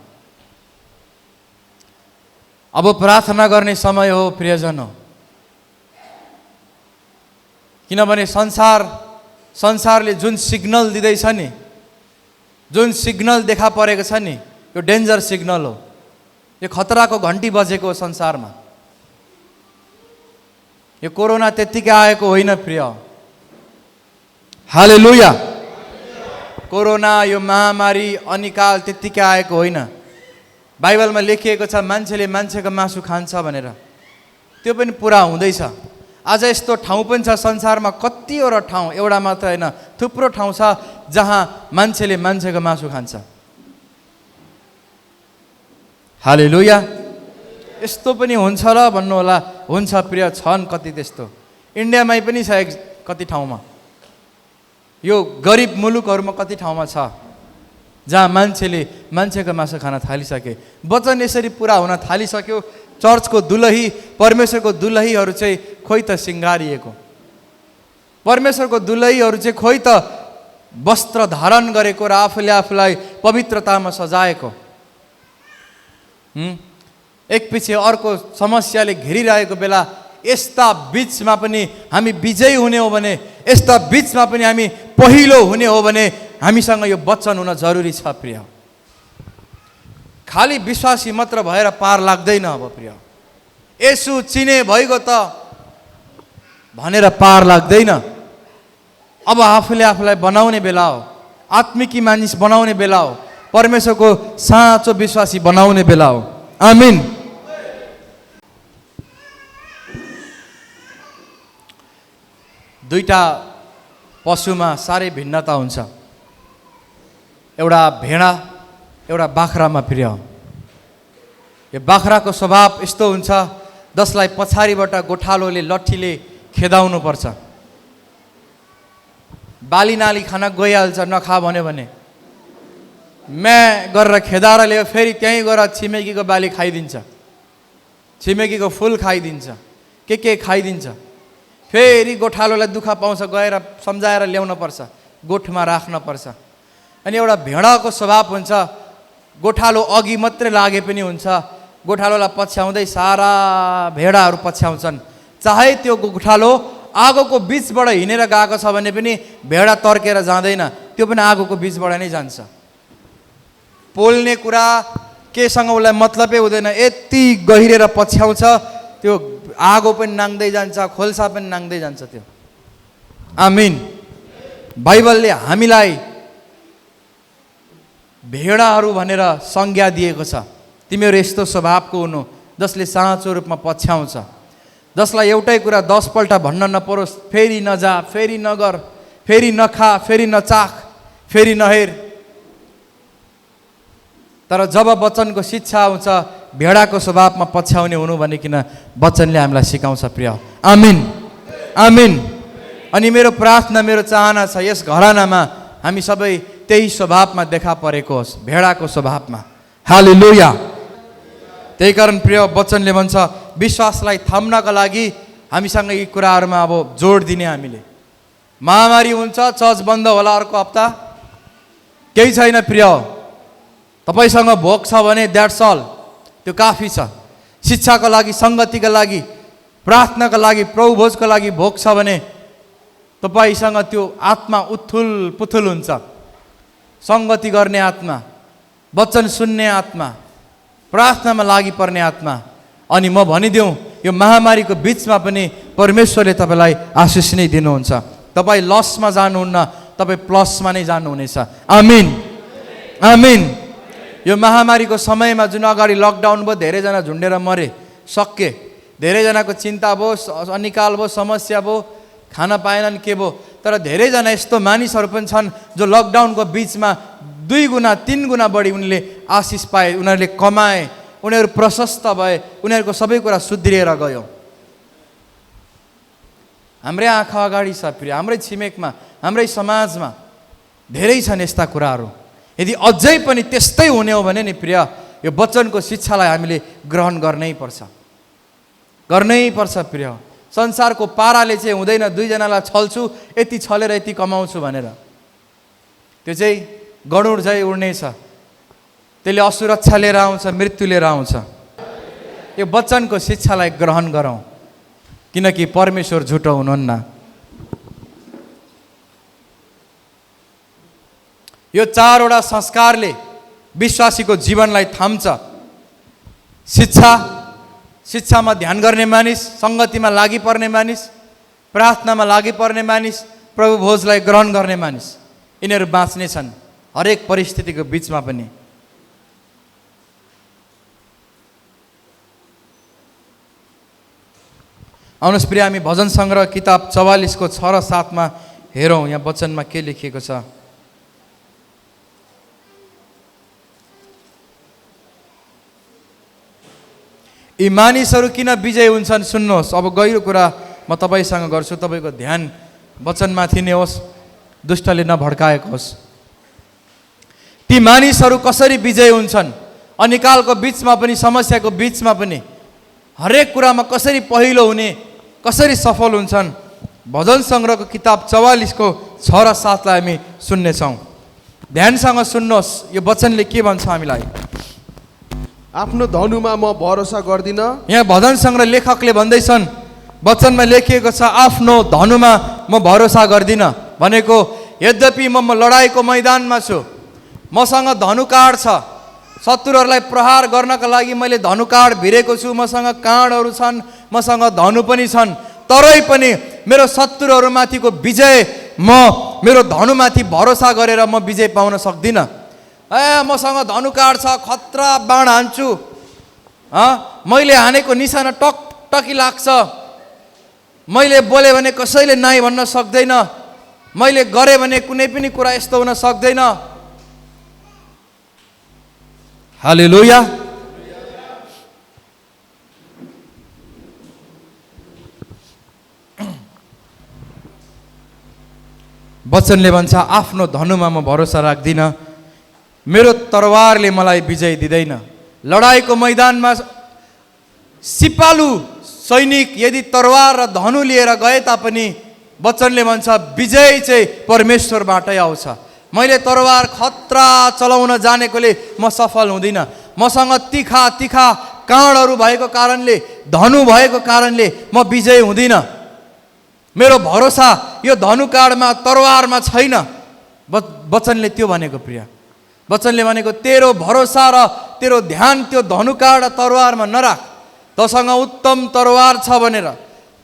अब प्रार्थना गर्ने समय हो प्रियजन हो, किनभने संसारले जुन सिग्नल दिँदैछ नि, जुन सिग्नल देखा परेको छ नि, यो डेन्जर सिग्नल हो। यो खतराको घन्टी बजेको हो संसारमा। यो कोरोना त्यत्तिकै आएको होइन प्रिय। हालेलुया। कोरोना, यो महामारी, अनिकाल त्यत्तिकै आएको होइन। बाइबलमा लेखिएको छ मान्छेले मान्छेको मासु खान्छ भनेर, त्यो पनि पुरा हुँदैछ। आज यस्तो ठाउँ पनि छ संसारमा, कतिवटा ठाउँ, एउटा मात्र होइन, थुप्रो ठाउँ छ जहाँ मान्छेले मान्छेको मासु खान्छ। हालेलुया। यस्तो पनि हुन्छ र भन्नु होला, हुन्छ प्रिय, छन् कति त्यस्तो। इन्डियामै पनि छ कति ठाउँमा, यो गरिब मुलुकहरूमा कति ठाउँमा छ जहाँ मान्छेले मान्छेको मासु खान थालिसके। वचन यसरी पुरा हुन थालिसक्यो। चर्चको दुलही, परमेश्वरको दुलहीहरू चाहिँ खोइ त सिँगारिएको, परमेश्वरको दुलहीहरू चाहिँ खोइ त वस्त्र धारण गरेको र आफूले आफूलाई पवित्रतामा सजाएको। एकपछि अर्को समस्याले घेरिरहेको बेला यस्ता बिचमा पनि हामी विजयी हुने हो भने, यस्ता बिचमा पनि हामी पहिलो हुने हो भने हामीसँग यो वचन हुन जरुरी छ प्रिय। खाली विश्वासी मात्र भएर पार लाग्दैन। अब प्रिय, यसु चिने भइगयो त भनेर पार लाग्दैन। अब आफूले आफूलाई बनाउने बेला हो, आत्मिकी मानिस बनाउने बेला हो, परमेश्वरको साँचो विश्वासी बनाउने बेला हो। आमीन। दुईटा पशुमा साह्रै भिन्नता हुन्छ, एउटा भेडा, एउटा बाख्रामा प्रिय। यो बाख्राको स्वभाव यस्तो हुन्छ, जसलाई पछाडिबाट गोठालोले लट्ठीले खेदाउनु पर्छ। बाली नाली खान गइहाल्छ, नखा भन्यो भने म्या गरेर खेदाएर ल्यायो, फेरि त्यहीँ गएर छिमेकीको बाली खाइदिन्छ, छिमेकीको फुल खाइदिन्छ, के खाइदिन्छ। फेरि गोठालोलाई दुःख पाउँछ, गएर सम्झाएर ल्याउन पर्छ, गोठमा राख्न पर्छ। अनि एउटा भेडाको स्वभाव हुन्छ, गोठालो अघि मात्रै लागे पनि हुन्छ, गोठालोलाई पछ्याउँदै सारा भेडाहरू पछ्याउँछन्। चाहे त्यो गोठालो आगोको बिचबाट हिँडेर गएको छ भने पनि भेडा तर्केर जाँदैन, त्यो पनि आगोको बिचबाट नै जान्छ। पोल्ने कुरा केसँग उसलाई मतलबै हुँदैन, यति गहिरेर पछ्याउँछ, त्यो आगो पनि नाङ्दै जान्छ, खोल्सा पनि नाङ्दै जान्छ त्यो। आमीन। बाइबलले हामीलाई भेडाहरू भनेर संज्ञा दिएको छ। तिमीहरू यस्तो स्वभावको हुनु जसले साँचो रूपमा पछ्याउँछ, जसलाई एउटै कुरा 10 पल्ट भन्न नपरोस्, फेरि नजा, फेरि नगर, फेरि नखा, फेरि नचाख, फेरि नहेर। तर जब वचनको शिक्षा आउँछ, भेडाको स्वभावमा पछ्याउने हुनु भनिकन वचनले हामीलाई सिकाउँछ प्रिय। आमीन। आमीन। अनि मेरो प्रार्थना, मेरो चाहना छ यस घरानामा हामी सबै त्यही स्वभावमा देखा परेको होस्, भेडाको स्वभावमा। हालेलुया। त्यही कारण प्रिय, वचनले भन्छ विश्वासलाई थाम्नका लागि हामीसँग यी कुराहरूमा अब जोड दिने। हामीले महामारी हुन्छ, चर्च बन्द होला अर्को हप्ता, केही छैन प्रिय। तपाईसँग भोक छ भने द्याट्स अल, त्यो काफी छ। शिक्षाको लागि, सङ्गतिका लागि, प्रार्थनाका लागि, प्रभु भोजको लागि भोक छ भने तपाईँसँग त्यो आत्मा उथुल पुथुल हुन्छ। सङ्गति गर्ने आत्मा, वचन सुन्ने आत्मा, प्रार्थनामा लागि पर्ने आत्मा। अनि म भनिदिउँ, यो महामारीको बिचमा पनि परमेश्वरले तपाईँलाई आशिष नै दिनुहुन्छ। तपाईँ लसमा जानुहुन्न, तपाईँ प्लसमा नै जानुहुनेछ। आमिन, आमिन। यो महामारीको समयमा जुन अगाडि लकडाउन भयो, धेरैजना झुन्डेर मरे, सके। धेरैजनाको चिन्ता भयो, अनिकाल भयो, समस्या भयो, खान पाएनन्, के भयो। तर धेरैजना यस्तो मानिसहरू पनि छन् जो लकडाउनको बिचमा 2 गुणा 3 गुणा बढी उनले आशिष पाए, उनीहरूले कमाए, उनीहरू प्रशस्त भए, उनीहरूको सबै कुरा सुध्रिएर गयो। हाम्रै आँखा अगाडि छ प्रिय, हाम्रै छिमेकमा, हाम्रै समाजमा धेरै छन् यस्ता कुराहरू। यदि अझै पनि त्यस्तै हुने हो भने नि प्रिय, यो वचनको शिक्षालाई हामीले ग्रहण गर्नै पर्छ, गर्नै पर्छ प्रिय। संसारको पाराले चाहिँ हुँदैन 2 जनालाई छल्छु, यति छलेर यति कमाउँछु भनेर। त्यो चाहिँ गरुड झै उड्नेछ, त्यसले असुरक्षा लिएर आउँछ, मृत्यु लिएर आउँछ। यो वचनको शिक्षालाई ग्रहण गरौँ, किनकि परमेश्वर झुटो हुनुहुन्न। यो 4वटा संस्कारले विश्वासीको जीवनलाई थाम्छ। शिक्षामा ध्यान गर्ने मानिस, सङ्गतिमा लागि पर्ने मानिस, प्रार्थनामा लागि पर्ने मानिस, प्रभु भोजलाई ग्रहण गर्ने मानिस, यिनीहरू बाँच्ने छन् हरेक परिस्थितिको बिचमा पनि। आउनुहोस् प्रिय, हामी भजन सङ्ग्रह किताब 44 को 6 र 7 मा हेरौँ। यहाँ वचनमा के लेखिएको छ। यी मानिसहरू किन विजय हुन्छन् सुन्नुहोस्। अब गहिरो कुरा म तपाईँसँग गर्छु, तपाईँको ध्यान वचनमाथि नै होस्, दुष्टले नभड्काएको होस्। ती मानिसहरू कसरी विजय हुन्छन्, अनिकालको बिचमा पनि, समस्याको बिचमा पनि, हरेक कुरामा कसरी पहिलो हुने, कसरी सफल हुन्छन्। भजन सङ्ग्रहको किताब 44 को 6 र 7 लाई हामी सुन्नेछौँ। ध्यानसँग सुन्नुहोस्, यो वचनले के भन्छ हामीलाई। आफ्नो धनुमा म भरोसा गर्दिनँ। यहाँ भजन सङ्ग्रह लेखकले भन्दैछन्, वचनमा लेखिएको छ आफ्नो धनुमा म भरोसा गर्दिनँ भनेको, यद्यपि म लडाइँको मैदानमा छु, मसँग धनुकाँड छ, शत्रुहरूलाई प्रहार गर्नका लागि मैले धनुकाँड भिरेको छु, मसँग काँडहरू छन्, मसँग धनु पनि छन्, तरै पनि मेरो शत्रुहरूमाथिको विजय म मेरो धनुमाथि भरोसा गरेर म विजय पाउन सक्दिनँ। मसँग धनुकाँड छ, खतरा बाण हान्छु, मैले हानेको निशाना टकटकी लाग्छ, मैले बोले भने कसैले नाइ भन्न सक्दैन, मैले गरेँ भने कुनै पनि कुरा यस्तो हुन सक्दैन। हालेलुया। वचनले भन्छ, आफ्नो धनुमा म भरोसा राख्दिनँ, मेरो तरवारले मलाई विजय दिँदैन। लडाइँको मैदानमा सिपालु सैनिक यदि तरवार र धनु लिएर गए तापनि वचनले भन्छ विजय चाहिँ परमेश्वरबाटै आउँछ। मैले तरवार खतरा चलाउन जानेकोले म सफल हुँदिनँ, मसँग तिखा तिखा काँडहरू भएको कारणले, धनु भएको कारणले म विजय हुँदिनँ। मेरो भरोसा यो धनुकाँडमा, तरवारमा छैन। वचनले त्यो भनेको प्रिय, वचनले भनेको तेरो भरोसा र तेरो ध्यान त्यो धनुकाँड तरवारमा नराख। तसँग उत्तम तरवार छ भनेर,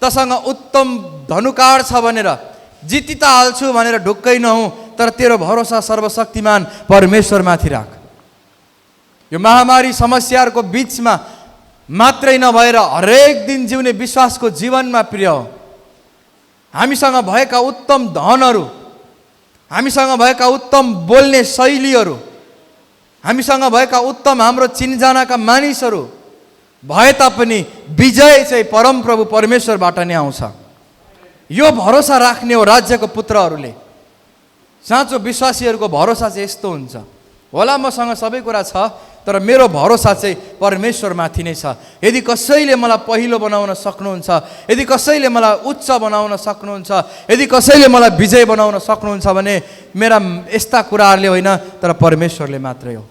तसँग उत्तम धनुकाँड छ भनेर जिति त हाल्छु भनेर ढुक्कै नहुँ, तर तेरो भरोसा सर्वशक्तिमान परमेश्वरमाथि राख। यो महामारी समस्याहरूको बिचमा मात्रै नभएर हरेक दिन जिउने विश्वासको जीवनमा प्रिय, हामीसँग भएका उत्तम धनहरू, हामीसँग भएका उत्तम बोल्ने शैलीहरू, हामीसँग भएका उत्तम हाम्रो चिनजानाका मानिसहरू भए तापनि विजय चाहिँ परमप्रभु परमेश्वरबाट नै आउँछ। यो भरोसा राख्ने हो राज्यको पुत्रहरूले। साँचो विश्वासीहरूको भरोसा चाहिँ यस्तो हुन्छ, होला मसँग सबै कुरा छ, तर मेरो भरोसा चाहिँ परमेश्वरमाथि नै छ। यदि कसैले मलाई पहिलो बनाउन सक्नुहुन्छ, यदि कसैले मलाई उच्च बनाउन सक्नुहुन्छ, यदि कसैले मलाई विजय बनाउन सक्नुहुन्छ भने मेरा यस्ता कुराहरूले होइन, तर परमेश्वरले मात्रै हो।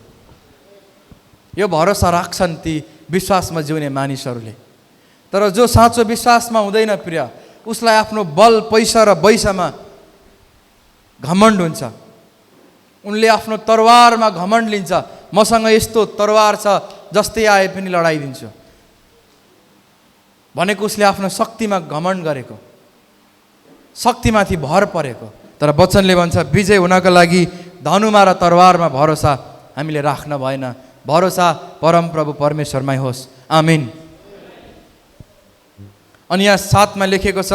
यो भरोसा राख्छन् ती विश्वासमा जिउने मानिसहरूले। तर जो साँचो विश्वासमा हुँदैन प्रिय, उसलाई आफ्नो बल, पैसा र वैसामा घमण्ड हुन्छ। उनले आफ्नो तरवारमा घमण्ड लिन्छ, मसँग यस्तो तरवार छ, जस्तै आए पनि लडाइदिन्छु भनेको उसले आफ्नो शक्तिमा घमण्ड गरेको, शक्तिमाथि भर परेको। तर वचनले भन्छ विजय हुनका लागि धनुमा र तरवारमा भरोसा हामीले राख्न भएन, भरोसा परमप्रभु परमेश्वरमै होस्। आमीन। अनि यहाँ 7 मा लेखेको छ,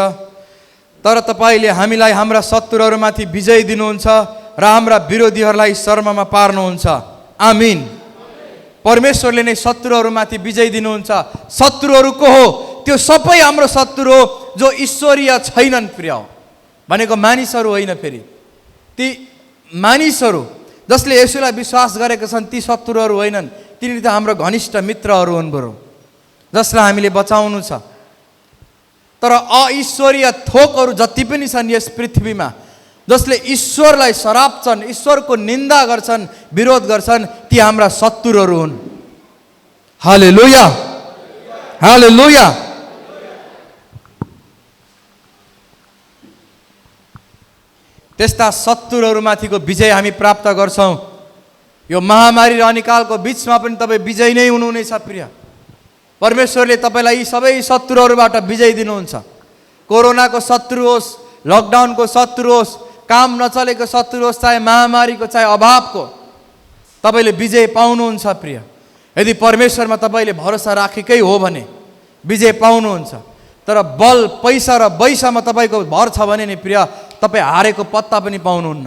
तर तपाईले हामीलाई हाम्रा शत्रुहरूमाथि विजय दिनुहुन्छ र हाम्रा विरोधीहरूलाई शर्ममा पार्नुहुन्छ। आमीन। परमेश्वरले नै शत्रुहरूमाथि विजय दिनुहुन्छ। शत्रुहरू को हो? त्यो सबै हाम्रो शत्रु हो जो ईश्वरीय छैनन् प्रिय, भनेको मानिसहरू होइन। फेरि ती मानिसहरू जसले यसुलाई विश्वास गरेका छन् ती शत्रुहरू होइनन्, तिनी त हाम्रो घनिष्ठ मित्रहरू हुन् बरु, जसलाई हामीले बचाउनु छ। तर अईश्वरीय थोकहरू जति पनि छन् यस पृथ्वीमा, जसले ईश्वरलाई सराप्छन्, ईश्वरको निन्दा गर्छन्, विरोध गर्छन्, ती हाम्रा शत्रुहरू हुन्। हालेलुया, हालेलुया। त्यस्ता शत्रुहरूमाथिको विजय हामी प्राप्त गर्छौँ। यो महामारी र अनिकालको बिचमा पनि तपाईँ विजय नै हुनुहुनेछ प्रिय। परमेश्वरले तपाईँलाई यी सबै शत्रुहरूबाट विजय दिनुहुन्छ। कोरोनाको शत्रु होस्, लकडाउनको शत्रु होस्, काम नचलेको शत्रु होस्, चाहे महामारीको चाहे अभावको, तपाईँले विजय पाउनुहुन्छ प्रिय। यदि परमेश्वरमा तपाईँले भरोसा राखेकै हो भने विजय पाउनुहुन्छ। तर बल, पैसा र पैसामा तपाईँको भर छ भने नि प्रिय, तपाईँ हारेको पत्ता पनि पाउनुहुन्न।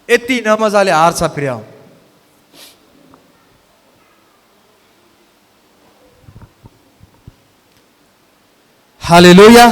यति नमजाले हार्छ प्रिय। हालेलुया।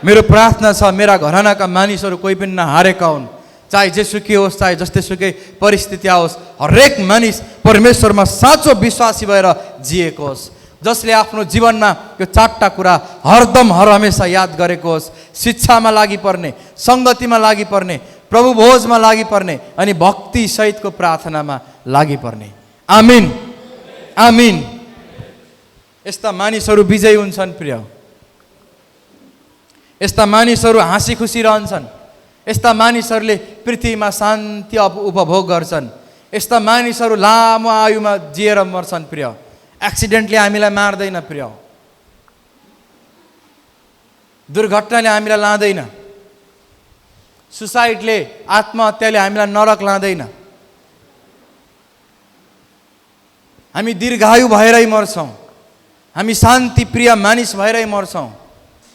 मेरो प्रार्थना छ मेरा घरानाका मानिसहरू कोही पनि नहारेका हुन्, चाहे जेसुकै होस्, चाहे जस्तैसुकै परिस्थिति आओस्, हरेक मानिस परमेश्वरमा साँचो विश्वासी भएर जिएको होस्, जसले आफ्नो जीवनमा यो 4टा कुरा हरदम हर हमेसा याद गरेको होस्। शिक्षामा लागि पर्ने, सङ्गतिमा लागि पर्ने, प्रभु भोजमा लागि पर्ने, अनि भक्ति सहितको प्रार्थनामा लागि पर्ने। आमीन, आमीन। यस्ता मानिसहरू विजयी हुन्छन् प्रिय। यस्ता मानिसहरू हाँसी खुसी रहन्छन्। यस्ता मानिसहरूले पृथ्वीमा शान्ति उपभोग गर्छन्। यस्ता मानिसहरू लामो आयुमा जिएर मर्छन् प्रिय। एक्सिडेन्टले हामीलाई मार्दैन प्रिय, दुर्घटनाले हामीलाई लाँदैन, सुसाइडले, आत्महत्याले हामीलाई नरक लाँदैन। हामी दीर्घायु भएरै मर्छौँ, हामी शान्ति प्रिय मानिस भएरै मर्छौँ।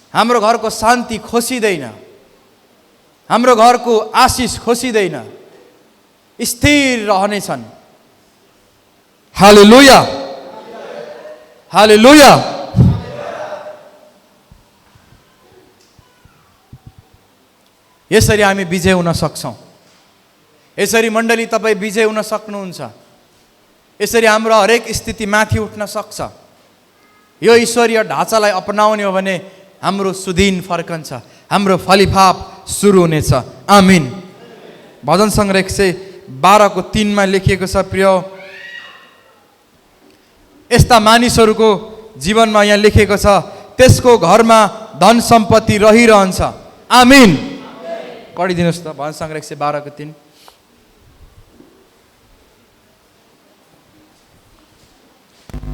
हाम्रो घरको शान्ति खोसिँदैन, हाम्रो घरको आशिष खोसिँदैन, स्थिर रहनेछन्। हालेलुया, हालेलुया। यसरी हामी विजय हुन सक्छौँ। यसरी मण्डली तपाईँ विजय हुन सक्नुहुन्छ। यसरी हाम्रो हरेक स्थिति माथि उठ्न सक्छ। यो ईश्वरीय ढाँचालाई अपनाउने हो भने हाम्रो सुदिन फर्कन्छ, हाम्रो फलिफाप सुरु हुनेछ। आमीन। भजन सङ्ग्रह 112:3 मा लेखिएको छ प्रिय, यस्ता मानिसहरूको जीवनमा यहाँ लेखेको छ, त्यसको घरमा धन सम्पत्ति रहिरहन्छ। आमीन। पढिदिनुहोस् त भजन सङ्ग्रह 112:3।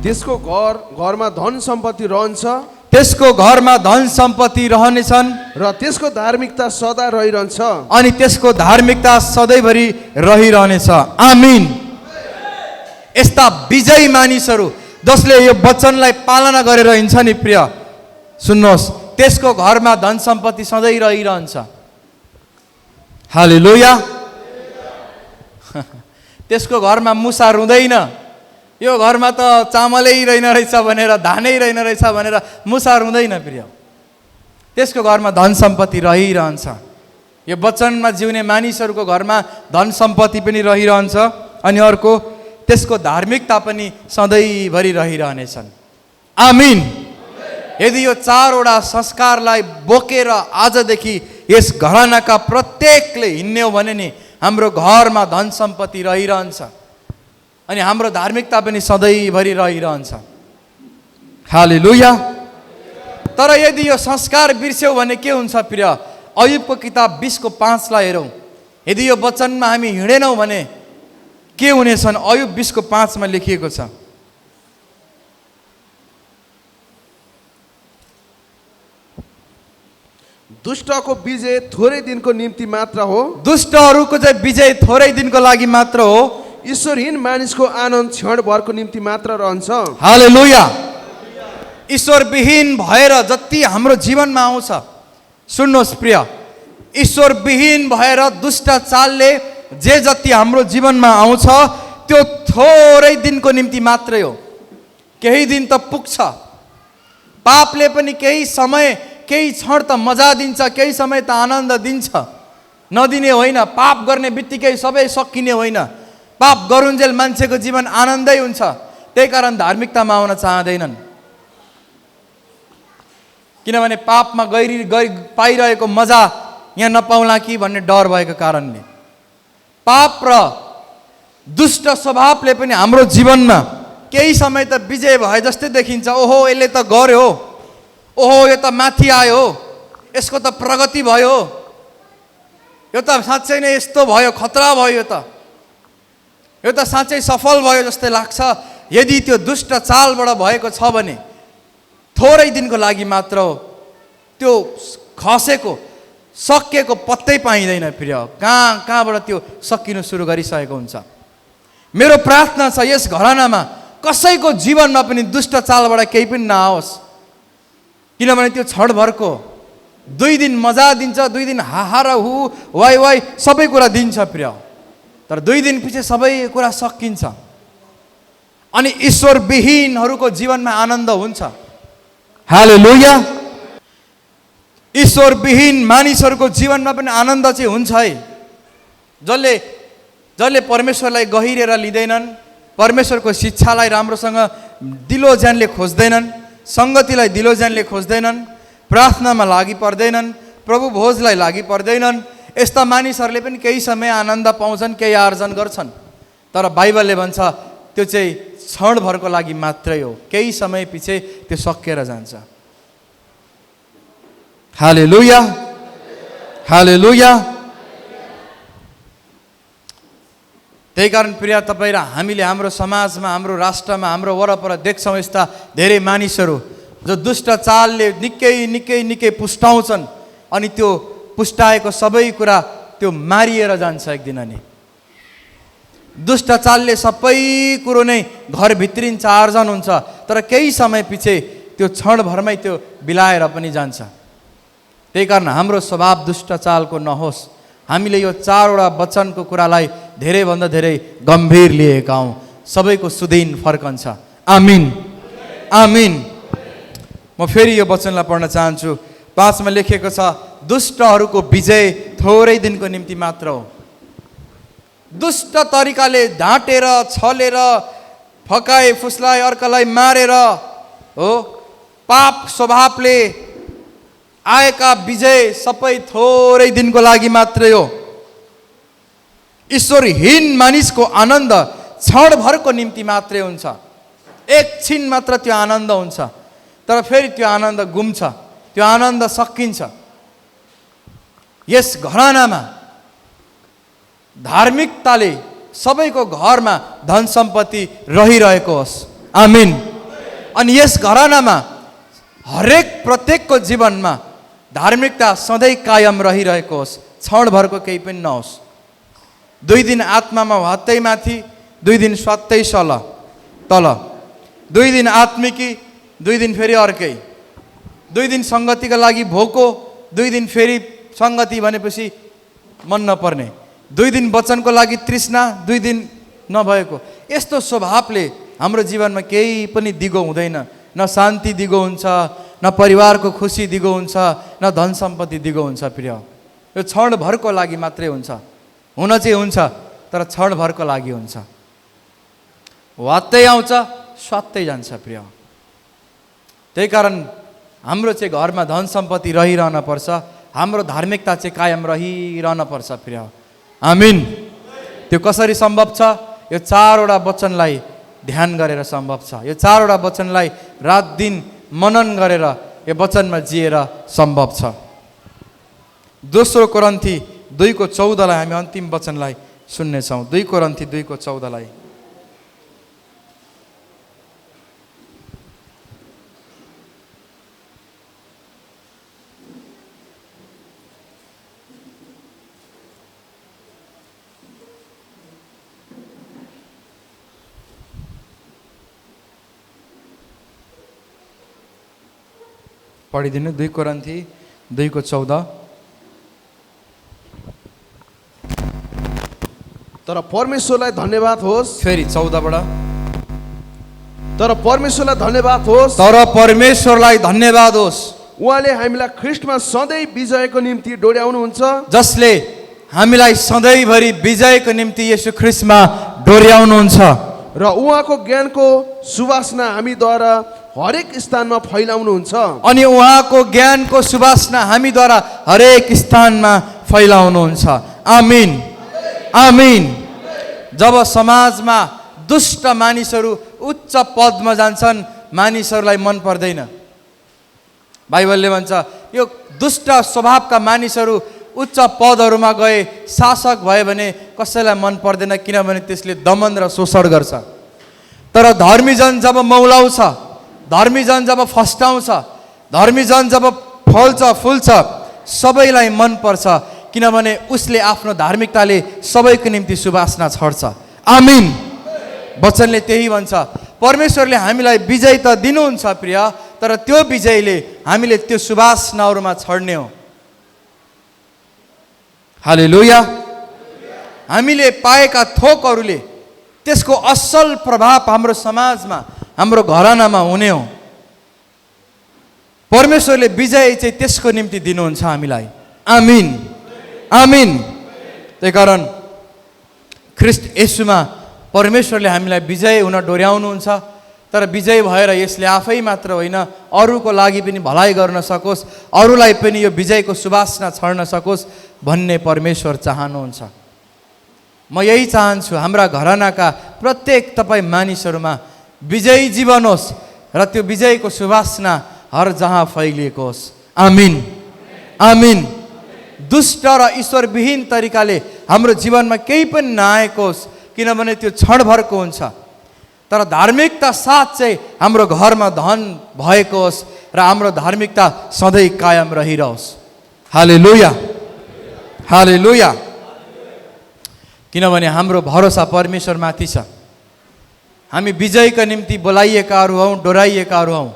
त्यसको घरमा धन सम्पत्ति रहन्छ, त्यसको घरमा धन सम्पत्ति रहनेछन् र त्यसको धार्मिकता सदा रहिरहन्छ, अनि त्यसको धार्मिकता सधैँभरि रहिरहनेछ। आमीन। यस्ता विजयी मानिसहरू जसले यो वचनलाई पालना गरेर हिँड्छ नि प्रिय, सुन्नुहोस्, त्यसको घरमा धन सम्पत्ति सधैँ रहिरहन्छ। हालेलुया। त्यसको घरमा मुसा रुँदैन। यो घरमा त चामलै रहेन रहेछ भनेर, धानै रहेन रहेछ भनेर मुसा रुँदैन प्रिय। त्यसको घरमा धन सम्पत्ति रहिरहन्छ। यो वचनमा जिउने मानिसहरूको घरमा धन सम्पत्ति पनि रहिरहन्छ, अनि अर्को त्यसको धार्मिकता पनि सधैँभरि रहिरहनेछन्। आमीन। यदि यो 4वटा संस्कारलाई बोकेर आजदेखि यस घरानाका प्रत्येकले हिँड्ने हो भने नि हाम्रो घरमा धन सम्पत्ति रहिरहन्छ, अनि हाम्रो धार्मिकता पनि सधैँभरि रहिरहन्छ। हालेलुया। तर यदि यो संस्कार बिर्स्यौँ भने के हुन्छ प्रिय? अयुबको किताब 20:5 लाई हेरौँ। यदि यो वचनमा हामी हिँडेनौँ भने के हुनेछन्? अयुब 20:5 मा लेखिएको छ। दुष्टको विजय थोरै दिनको निम्ति मात्र हो, दुष्टहरूको चाहिँ विजय थोरै दिनको लागि मात्र हो। ईश्वरहीन मानिसको आनन्द क्षणभरको निम्ति मात्र रहन्छ। हालेलुया। ईश्वरविहीन भएर जति हाम्रो जीवनमा आउँछ, सुन्नुहोस् प्रिय, ईश्वरविहीन भएर दुष्ट चालले जे जति हाम्रो जीवनमा आउँछ त्यो थोरै दिनको निम्ति मात्रै हो। केही दिन त पुग्छ। पापले पनि केही समय, केही क्षण त मजा दिन्छ, केही समय त आनन्द दिन्छ। नदिने होइन, पाप गर्ने बित्तिकै सबै सकिने होइन। पाप गरुन्जेल मान्छेको जीवन आनन्दै हुन्छ। त्यही कारण धार्मिकतामा आउन चाहँदैनन्, किनभने पापमा पाइरहेको मजा यहाँ नपाउला कि भन्ने डर भएको कारणले। पाप र दुष्ट स्वभावले पनि हाम्रो जीवनमा केही समय त विजय भए जस्तै देखिन्छ। ओहो यसले त गर्यो, ओहो यो त माथि आयो, यसको त प्रगति भयो, यो त साँच्चै नै यस्तो भयो, खतरा भयो, यो त साँच्चै सफल भयो जस्तै लाग्छ। यदि त्यो दुष्ट चालबाट भएको छ भने थोरै दिनको लागि मात्र हो। त्यो खसेको सकिएको पत्तै पाइँदैन प्रिय। कहाँबाट त्यो सकिनु सुरु गरिसकेको हुन्छ। मेरो प्रार्थना छ यस घरानामा कसैको जीवनमा पनि दुष्ट चालबाट केही पनि नआओस्, किनभने त्यो क्षणभरको 2 दिन मजा दिन्छ, 2 दिन हाहा र हु वाइ वाइ सबै कुरा दिन्छ प्रिय, तर 2 दिन पछि सबै कुरा सकिन्छ। अनि ईश्वरविहीनहरूको जीवनमा आनन्द हुन्छ। हालेलुया। ईश्वरविहीन मानिसहरूको जीवनमा पनि आनन्द चाहिँ हुन्छ है। जसले परमेश्वरलाई गहिरेर लिँदैनन्, परमेश्वरको शिक्षालाई राम्रोसँग दिलो ज्यानले खोज्दैनन्, सङ्गतिलाई दिलो ज्यानले खोज्दैनन्, प्रार्थनामा लागि पर्दैनन्, प्रभु भोजलाई लागि पर्दैनन्, यस्ता मानिसहरूले पनि केही समय आनन्द पाउँछन्, केही आर्जन गर्छन्। तर बाइबलले भन्छ त्यो चाहिँ क्षणभरको लागि मात्रै हो, केही समय पछि त्यो सकिएर जान्छ। हालेलुया, हालेलुया। त्यही कारण प्रिय तपाईँ र हामीले हाम्रो समाजमा, हाम्रो राष्ट्रमा, हाम्रो वरपर देख्छौँ यस्ता धेरै मानिसहरू जो दुष्ट चालले निकै पुस्टाउँछन्, अनि त्यो पुस्टाएको सबै कुरा त्यो मारिएर जान्छ एक दिन। अनि दुष्ट चालले सबै कुरो नै घर भित्रिन्छ, आर्जन हुन्छ, तर केही समय पछि त्यो क्षणभरमै त्यो बिलाएर पनि जान्छ। त्यही कारण हाम्रो स्वभाव दुष्ट चालको नहोस्। हामीले यो 4वटा वचनको कुरालाई धेरैभन्दा धेरै गम्भीर लिएका हौँ। सबैको सुदिन फर्कन्छ। आमिन, आमिन। म फेरि यो वचनलाई पढ्न चाहन्छु। 5 मा लेखिएको छ, दुष्टहरूको विजय थोरै दिनको निम्ति मात्र हो। दुष्ट तरिकाले ढाँटेर, छलेर, फकाए फुस्लाए, अर्कालाई मारेर हो, पाप स्वभावले आएका विजय सबै थोरै दिनको लागि मात्रै हो। ईश्वरहीन मानिसको आनन्द क्षणभरको निम्ति मात्रै हुन्छ। एकछिन मात्र त्यो आनन्द हुन्छ, तर फेरि त्यो आनन्द गुम्छ, त्यो आनन्द सकिन्छ। यस घरानामा धार्मिकताले सबैको घरमा धन सम्पत्ति रहिरहेको होस्। आमिन। अनि यस घरानामा हरेक प्रत्येकको जीवनमा धार्मिकता सधैँ कायम रहिरहेको होस्, क्षणभरको केही पनि नहोस्। 2 दिन आत्मामा हत्तै माथि, 2 दिन स्वात्तै तल, 2 दिन आत्मिकी, 2 दिन फेरि अर्कै, 2 दिन सङ्गतिका लागि भोको, 2 दिन फेरि सङ्गति भनेपछि मन नपर्ने, 2 दिन वचनको लागि तृष्णा, 2 दिन नभएको। यस्तो स्वभावले हाम्रो जीवनमा केही पनि दिगो हुँदैन। न शान्ति दिगो हुन्छ, न परिवारको खुसी दिगो हुन्छ, न धन सम्पत्ति दिगो हुन्छ प्रिय। यो क्षणभरको लागि मात्रै हुन्छ। हुन चाहिँ हुन्छ, तर क्षणभरको लागि हुन्छ। वात्तै आउँछ, स्वात्तै जान्छ प्रिय। त्यही कारण हाम्रो चाहिँ घरमा धन सम्पत्ति रहिरहन पर्छ, हाम्रो धार्मिकता चाहिँ कायम रहिरहन पर्छ प्रिय। आमिन। त्यो कसरी सम्भव छ? यो 4वटा वचनलाई ध्यान गरेर सम्भव छ। यो 4वटा वचनलाई रात दिन मनन गरेर यो वचनमा जिएर सम्भव छ। 2 कोरिन्थी 2:14 हामी अन्तिम वचनलाई सुन्नेछौँ। 2 कोरिन्थी 2:14 पढिदिनु। 2 कोरिन्थी 2:14 तर परमेश्वरलाई धन्यवाद होस्, फेरि 14बाट तर परमेश्वरलाई धन्यवाद होस्, तर परमेश्वरलाई धन्यवाद होस् उहाँले हामीलाई ख्रीष्टमा सधैँ विजयको निम्ति डोर्याउनुहुन्छ, जसले हामीलाई सधैँभरि विजयको निम्ति येशू ख्रीष्टमा डोर्याउनुहुन्छ र उहाँको ज्ञानको सुवासना हामीद्वारा हरेक स्थानमा फैलाउनुहुन्छ। अनि उहाँको ज्ञानको सुवासना हामीद्वारा हरेक स्थानमा फैलाउनुहुन्छ। आमीन आमीन। जब समाजमा दुष्ट मानिसहरू उच्च पदमा जान्छन्, मानिसहरूलाई मन पर्दैन। बाइबलले भन्छ यो दुष्ट स्वभावका मानिसहरू उच्च पदहरूमा गए, शासक भयो भने कसैलाई मन पर्दैन, किनभने त्यसले दमन र शोषण गर्छ। तर धर्मीजन जब मौलाउँछ, धर्मीजन जब फस्टाउँछ, धर्मीजन जब फल्छ फुल्छ, सबैलाई मन पर्छ, किनभने उसले आफ्नो धार्मिकताले सबैको निम्ति सुवासना छर्छ। आमीन। वचनले त्यही भन्छ। परमेश्वरले हामीलाई विजय त दिनुहुन्छ प्रिय, तर त्यो विजयले हामीले त्यो सुवासनाहरूमा छड्ने हो। हालेलुया। हामीले पाएका थोकहरूले त्यसको असल प्रभाव हाम्रो समाजमा, हाम्रो घरानामा हुने हो। परमेश्वरले विजय चाहिँ त्यसको निम्ति दिनुहुन्छ हामीलाई। आमीन आमीन। त्यही कारण ख्रीष्ट येशूमा परमेश्वरले हामीलाई विजय हुन डोर्याउनुहुन्छ। तर विजय भएर यसले आफै मात्र होइन, अरूको लागि पनि भलाइ गर्न सकोस्, अरूलाई पनि यो विजयको सुवासना छर्न सकोस् भन्ने परमेश्वर चाहनुहुन्छ। म यही चाहन्छु, हाम्रा घरानाका प्रत्येक तपाईँ मानिसहरूमा विजयी जीवन होस् र त्यो विजयको सुवासना हर जहाँ फैलिएको होस्। आमीन आमीन। दुष्ट र ईश्वरविहीन तरिकाले हाम्रो जीवनमा केही पनि नआएको होस्, किनभने त्यो क्षणभरको हुन्छ। तर धार्मिकता साथ चाहिँ हाम्रो घरमा धन भएको होस् र हाम्रो धार्मिकता सधैँ कायम रहिरहोस्। हालेलुया हालेलुया। किनभने हाम्रो भरोसा परमेश्वरमाथि छ। हामी विजयका निम्ति बोलाइएकाहरू हौँ, डोराइएकाहरू हौँ।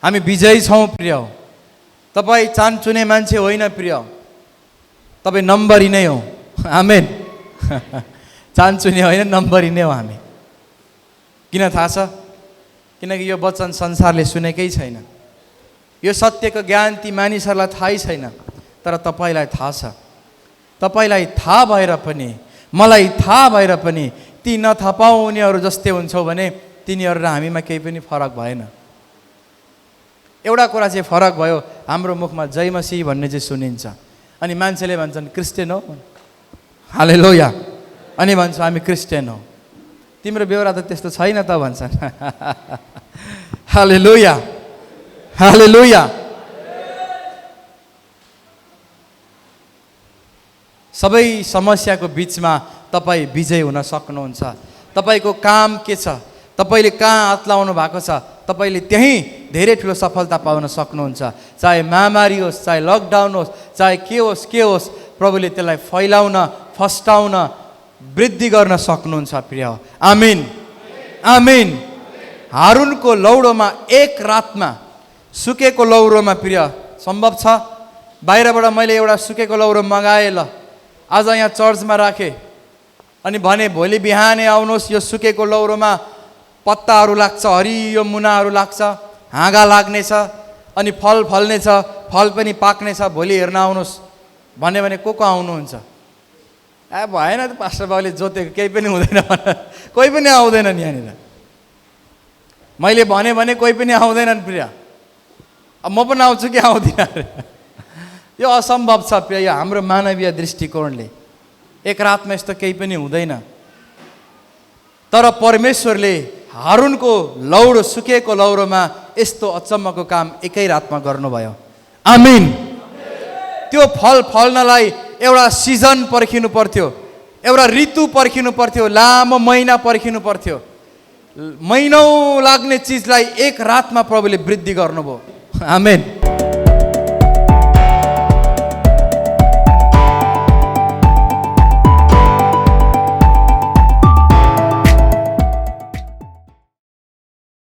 हामी विजयी छौँ प्रिय। तपाईँ चानचुने मान्छे होइन प्रिय, तपाईँ नम्बरी नै हो। आमेन। चानचुने होइन, नम्बरी नै हो हामी। किन थाहा छ? किनकि यो वचन संसारले सुनेकै छैन। यो सत्यको ज्ञान ती मानिसहरूलाई थाहै छैन, तर तपाईँलाई थाहा छ। तपाईँलाई थाहा भएर पनि, मलाई थाहा भएर पनि ती नथाहा पाउनेहरू जस्तै हुन्छौ भने तिनीहरू र हामीमा केही पनि फरक भएन। एउटा कुरा चाहिँ फरक भयो, हाम्रो मुखमा जय मसीह भन्ने चाहिँ सुनिन्छ। अनि मान्छेले भन्छन् क्रिस्चियन हो। हालेलुया। अनि भन्छ हामी क्रिस्चियन हो। तिम्रो बेहोरा त त्यस्तो छैन त भन्छन्। हालेलुया हालेलुया। सबै समस्याको बिचमा तपाईँ विजय हुन सक्नुहुन्छ। तपाईँको काम के छ, तपाईँले कहाँ हात लाउनु भएको छ, तपाईँले त्यहीँ धेरै ठुलो सफलता पाउन सक्नुहुन्छ। चाहे महामारी होस्, चाहे लकडाउन होस्, चाहे के होस्, प्रभुले त्यसलाई फैलाउन, फस्टाउन, वृद्धि गर्न सक्नुहुन्छ प्रिय। आमीन आमीन। हारुनको लौरोमा एक रातमा, सुकेको लौरोमा प्रिय सम्भव छ? बाहिरबाट मैले एउटा सुकेको लौरो मगाएँ, ल आज यहाँ चर्चमा राखेँ, अनि भने भोलि बिहानै आउनुहोस्, यो सुकेको लौरोमा पत्ताहरू लाग्छ, हरियो मुनाहरू लाग्छ, हाँगा लाग्नेछ, अनि फल फल्नेछ, फल पनि पाक्नेछ, भोलि हेर्न आउनुहोस् भन्यो भने को आउनुहुन्छ? भएन त पास्टर बाबुले जोतेको केही पनि हुँदैन, कोही पनि आउँदैनन् यहाँनिर। मैले भने कोही पनि आउँदैनन् प्रिय। अब म पनि आउँछु कि आउँदिनँ अरे? यो असम्भव छ प्रिय। यो हाम्रो मानवीय दृष्टिकोणले एक रातमा यस्तो केही पनि हुँदैन। तर परमेश्वरले हारुनको लौरो, सुकेको लौरोमा यस्तो अचम्मको काम एकै रातमा गर्नुभयो। आमीन। त्यो फल फल्नलाई एउटा सिजन पर्खिनु पर्थ्यो, एउटा ऋतु पर्खिनु पर्थ्यो, लामो महिना पर्खिनु पर्थ्यो। महिनौँ लाग्ने चिजलाई एक रातमा प्रभुले वृद्धि गर्नुभयो। आमेन।